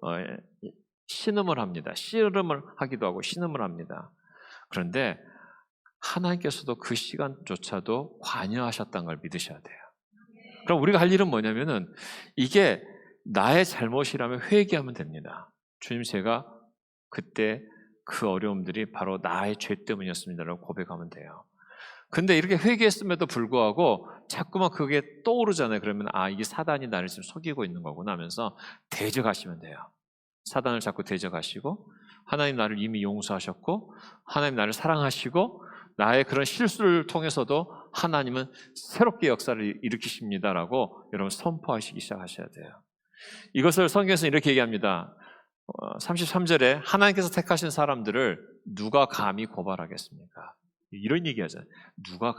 신음을 합니다. 씨름을 하기도 하고 신음을 합니다. 그런데 하나님께서도 그 시간조차도 관여하셨다는 걸 믿으셔야 돼요. 그럼 우리가 할 일은 뭐냐면은 이게 나의 잘못이라면 회개하면 됩니다. 주님, 제가 그때 그 어려움들이 바로 나의 죄 때문이었습니다라고 고백하면 돼요. 근데 이렇게 회개했음에도 불구하고 자꾸만 그게 떠오르잖아요. 그러면 이게 사단이 나를 지금 속이고 있는 거구나 하면서 대적하시면 돼요. 사단을 자꾸 대적하시고 하나님 나를 이미 용서하셨고 하나님 나를 사랑하시고 나의 그런 실수를 통해서도 하나님은 새롭게 역사를 일으키십니다라고 여러분 선포하시기 시작하셔야 돼요. 이것을 성경에서 이렇게 얘기합니다. 33절에 하나님께서 택하신 사람들을 누가 감히 고발하겠습니까? 이런 얘기하잖아요. 누가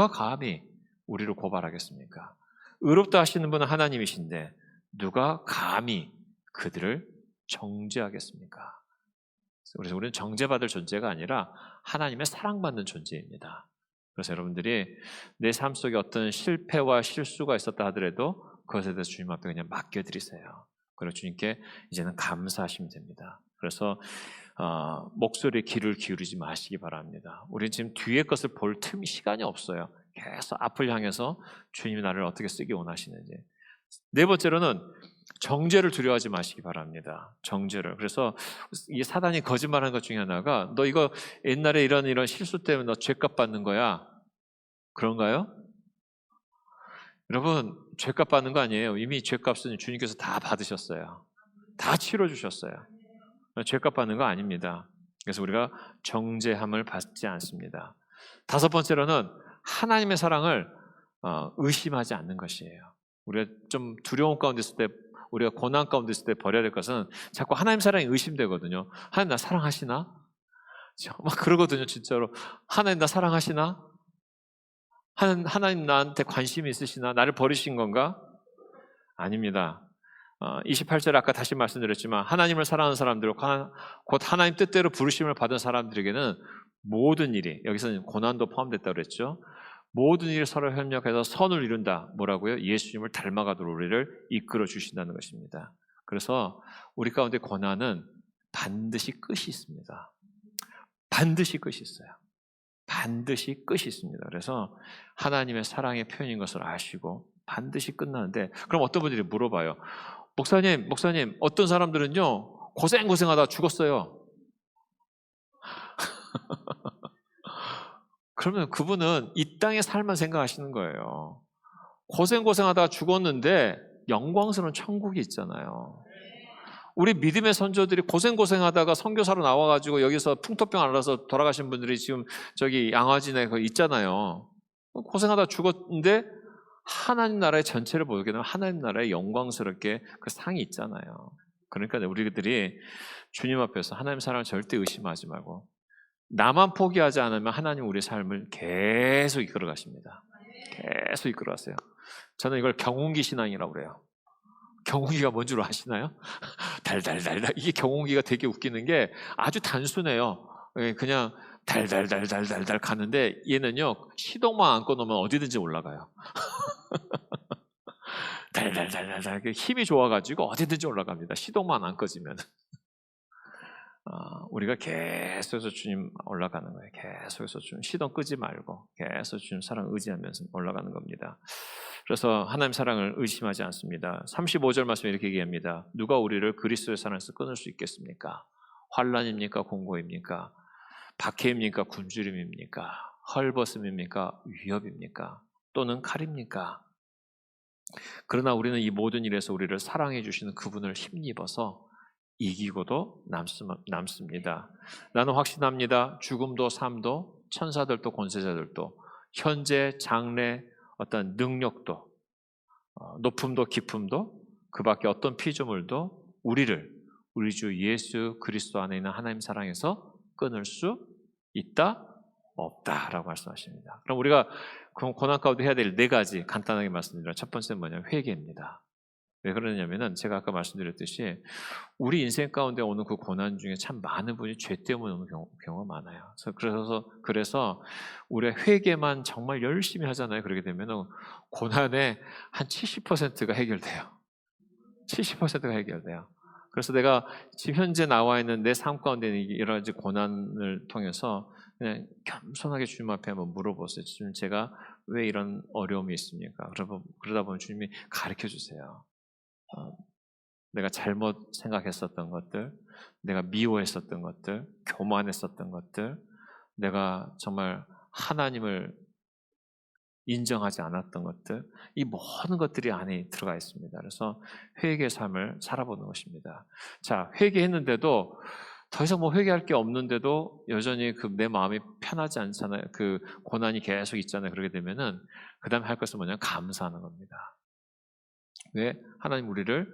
감히 우리를 고발하겠습니까? 의롭다 하시는 분은 하나님이신데 누가 감히 그들을 정죄하겠습니까? 그래서 우리는 정죄받을 존재가 아니라 하나님의 사랑받는 존재입니다. 그래서 여러분들이 내 삶 속에 어떤 실패와 실수가 있었다 하더라도 그것에 대해서 주님 앞에 그냥 맡겨드리세요. 그리고 주님께 이제는 감사하시면 됩니다. 그래서 목소리에 귀를 기울이지 마시기 바랍니다. 우리는 지금 뒤의 것을 볼 시간이 없어요. 계속 앞을 향해서 주님이 나를 어떻게 쓰기 원하시는지. 네 번째로는 정죄를 두려워하지 마시기 바랍니다. 정죄를. 그래서 이 사단이 거짓말하는 것 중에 하나가 너 이거 옛날에 이런 실수 때문에 너 죄값 받는 거야. 그런가요? 여러분, 죄값 받는 거 아니에요. 이미 죄값은 주님께서 다 받으셨어요. 다 치러주셨어요. 죄값 받는 거 아닙니다. 그래서 우리가 정죄함을 받지 않습니다. 다섯 번째로는 하나님의 사랑을 의심하지 않는 것이에요. 우리가 좀 두려움 가운데 있을 때, 우리가 고난 가운데 있을 때 버려야 될 것은 자꾸 하나님 사랑이 의심되거든요. 하나님 나 사랑하시나? 막 그러거든요, 진짜로. 하나님 나 사랑하시나? 하나님 나한테 관심이 있으시나? 나를 버리신 건가? 아닙니다. 28절에 아까 다시 말씀드렸지만 하나님을 사랑하는 사람들, 곧 하나님 뜻대로 부르심을 받은 사람들에게는 모든 일이, 여기서는 고난도 포함됐다고 그랬죠. 모든 일이 서로 협력해서 선을 이룬다. 뭐라고요? 예수님을 닮아가도록 우리를 이끌어 주신다는 것입니다. 그래서 우리 가운데 고난은 반드시 끝이 있습니다. 반드시 끝이 있어요. 반드시 끝이 있습니다. 그래서 하나님의 사랑의 표현인 것을 아시고 반드시 끝나는데, 그럼 어떤 분들이 물어봐요. 목사님, 어떤 사람들은요, 고생하다 죽었어요. 그러면 그분은 이 땅의 삶만 생각하시는 거예요. 고생하다가 죽었는데 영광스러운 천국이 있잖아요. 우리 믿음의 선조들이 고생하다가 선교사로 나와가지고 여기서 풍토병 앓아서 돌아가신 분들이 지금 저기 양화진에 있잖아요. 고생하다 죽었는데 하나님 나라의 전체를 보게 되면 하나님 나라의 영광스럽게 그 상이 있잖아요. 그러니까 우리들이 주님 앞에서 하나님 사랑을 절대 의심하지 말고, 나만 포기하지 않으면 하나님 우리 삶을 계속 이끌어 가십니다. 계속 이끌어 가세요. 저는 이걸 경운기 신앙이라고 그래요. 경운기가 뭔 줄 아시나요? 달달달달. 이게 경운기가 되게 웃기는 게 아주 단순해요. 그냥 달달달달달달 가는데 얘는요, 시동만 안 꺼놓으면 어디든지 올라가요. 달달달달달 힘이 좋아가지고 어디든지 올라갑니다. 시동만 안 꺼지면. 우리가 계속해서 주님 올라가는 거예요. 계속해서 주님 시동 끄지 말고 계속 주님 사랑 의지하면서 올라가는 겁니다. 그래서 하나님 사랑을 의심하지 않습니다. 35절 말씀에 이렇게 얘기합니다. 누가 우리를 그리스도의 사랑에서 끊을 수 있겠습니까? 환난입니까? 공고입니까? 박해입니까? 굶주림입니까? 헐벗음입니까? 위협입니까? 또는 칼입니까? 그러나 우리는 이 모든 일에서 우리를 사랑해 주시는 그분을 힘입어서 이기고도 남습니다. 나는 확신합니다. 죽음도 삶도 천사들도 권세자들도 현재 장래 어떤 능력도 높음도 깊음도 그 밖에 어떤 피조물도 우리를 우리 주 예수 그리스도 안에 있는 하나님 사랑에서 끊을 수 있다? 없다라고 말씀하십니다. 그럼 우리가 고난 가운데 해야 될 4가지 간단하게 말씀드리면, 첫 번째는 뭐냐면 회개입니다. 왜 그러냐면은 제가 아까 말씀드렸듯이 우리 인생 가운데 오는 그 고난 중에 참 많은 분이 죄 때문에 오는 경우가 많아요. 그래서 우리가 회개만 정말 열심히 하잖아요. 그렇게 되면은 고난의 한 70%가 해결돼요. 70%가 해결돼요. 그래서 내가 지금 현재 나와 있는 내 삶 가운데 있는 여러 가지 고난을 통해서 그냥 겸손하게 주님 앞에 한번 물어보세요. 주님, 제가 왜 이런 어려움이 있습니까? 그러다 보면 주님이 가르쳐 주세요. 내가 잘못 생각했었던 것들, 내가 미워했었던 것들, 교만했었던 것들, 내가 정말 하나님을 인정하지 않았던 것들, 이 모든 것들이 안에 들어가 있습니다. 그래서 회개의 삶을 살아보는 것입니다. 자, 회개했는데도 더 이상 뭐 회개할 게 없는데도 여전히 내 마음이 편하지 않잖아요. 그 고난이 계속 있잖아요. 그렇게 되면은 그 다음에 할 것은 뭐냐면 감사하는 겁니다. 왜? 하나님 우리를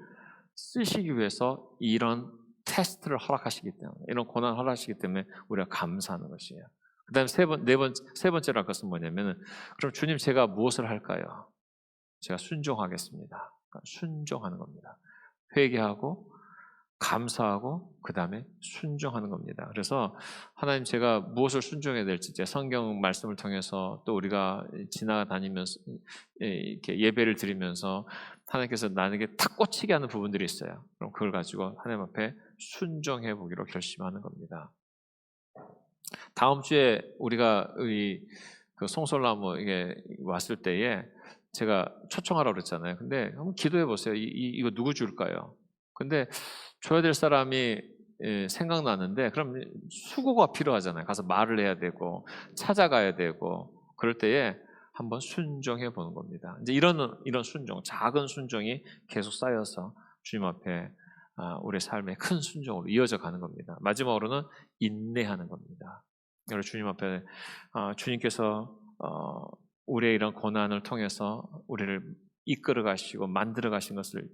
쓰시기 위해서 이런 테스트를 허락하시기 때문에, 이런 고난을 허락하시기 때문에 우리가 감사하는 것이에요. 그 다음에 세 번째로 할 것은 뭐냐면, 그럼 주님 제가 무엇을 할까요? 제가 순종하겠습니다. 그러니까 순종하는 겁니다. 회개하고 감사하고 그 다음에 순종하는 겁니다. 그래서 하나님 제가 무엇을 순종해야 될지 이제 성경 말씀을 통해서 또 우리가 지나다니면서 이렇게 예배를 드리면서 하나님께서 나에게 탁 꽂히게 하는 부분들이 있어요. 그럼 그걸 가지고 하나님 앞에 순종해 보기로 결심하는 겁니다. 다음 주에 우리가 그 송솔나무 이게 왔을 때에 제가 초청하라고 그랬잖아요. 근데 한번 기도해 보세요. 이거 누구 줄까요? 근데 줘야 될 사람이 생각나는데, 그럼 수고가 필요하잖아요. 가서 말을 해야 되고 찾아가야 되고, 그럴 때에 한번 순종해 보는 겁니다. 이제 이런 순종, 작은 순종이 계속 쌓여서 주님 앞에 우리의 삶의 큰 순종으로 이어져 가는 겁니다. 마지막으로는 인내하는 겁니다. 여러분 주님 앞에 주님께서 우리의 이런 고난을 통해서 우리를 이끌어 가시고 만들어 가신 것을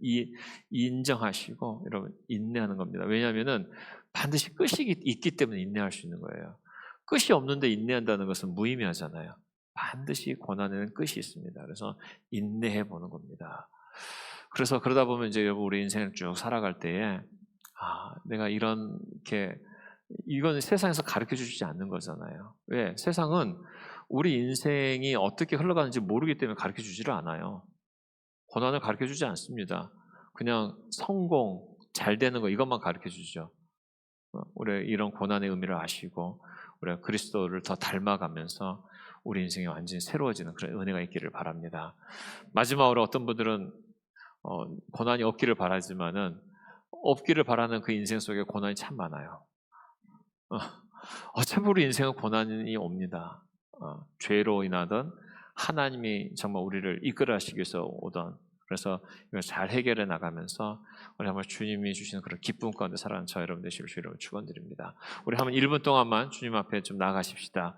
인정하시고 여러분 인내하는 겁니다. 왜냐하면은 반드시 끝이 있기 때문에 인내할 수 있는 거예요. 끝이 없는데 인내한다는 것은 무의미하잖아요. 반드시 고난에는 끝이 있습니다. 그래서 인내해 보는 겁니다. 그래서 그러다 보면 이제 우리 인생을 쭉 살아갈 때에 내가 이렇게 이건 세상에서 가르쳐 주지 않는 거잖아요. 왜? 세상은 우리 인생이 어떻게 흘러가는지 모르기 때문에 가르쳐 주지를 않아요. 고난을 가르쳐 주지 않습니다. 그냥 성공, 잘 되는 거 이것만 가르쳐 주죠. 우리 이런 고난의 의미를 아시고 우리가 그리스도를 더 닮아가면서 우리 인생이 완전히 새로워지는 그런 은혜가 있기를 바랍니다. 마지막으로 어떤 분들은 고난이 없기를 바라지만은 없기를 바라는 그 인생 속에 고난이 참 많아요. 어차피 우리 인생은 고난이 옵니다. 죄로 인하든 하나님이 정말 우리를 이끌어 하시기 위해서 오던, 그래서 이걸 잘 해결해 나가면서 우리 한번 주님이 주시는 그런 기쁨 가운데 살아가는 저 여러분 되시길 주 이름으로 축원드립니다. 우리 한번 1분 동안만 주님 앞에 좀 나가십시다.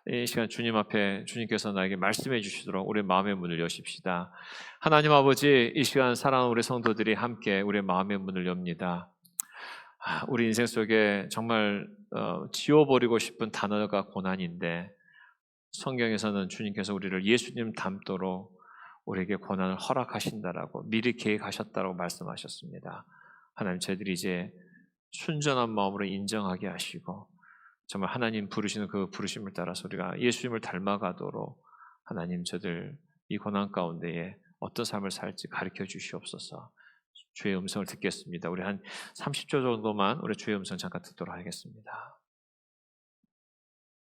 이 시간 주님 앞에 주님께서 나에게 말씀해 주시도록 우리 마음의 문을 여십시다. 하나님 아버지, 이 시간 사랑하는 우리 성도들이 함께 우리 마음의 문을 엽니다. 우리 인생 속에 정말 지워버리고 싶은 단어가 고난인데, 성경에서는 주님께서 우리를 예수님 닮도록 우리에게 고난을 허락하신다라고 미리 계획하셨다라고 말씀하셨습니다. 하나님, 저희들이 이제 순전한 마음으로 인정하게 하시고 정말 하나님 부르시는 그 부르심을 따라서 우리가 예수님을 닮아가도록 하나님, 저들 이 고난 가운데에 어떤 삶을 살지 가르쳐 주시옵소서. 주의 음성을 듣겠습니다. 우리 한 30초 정도만 우리 주의 음성 잠깐 듣도록 하겠습니다.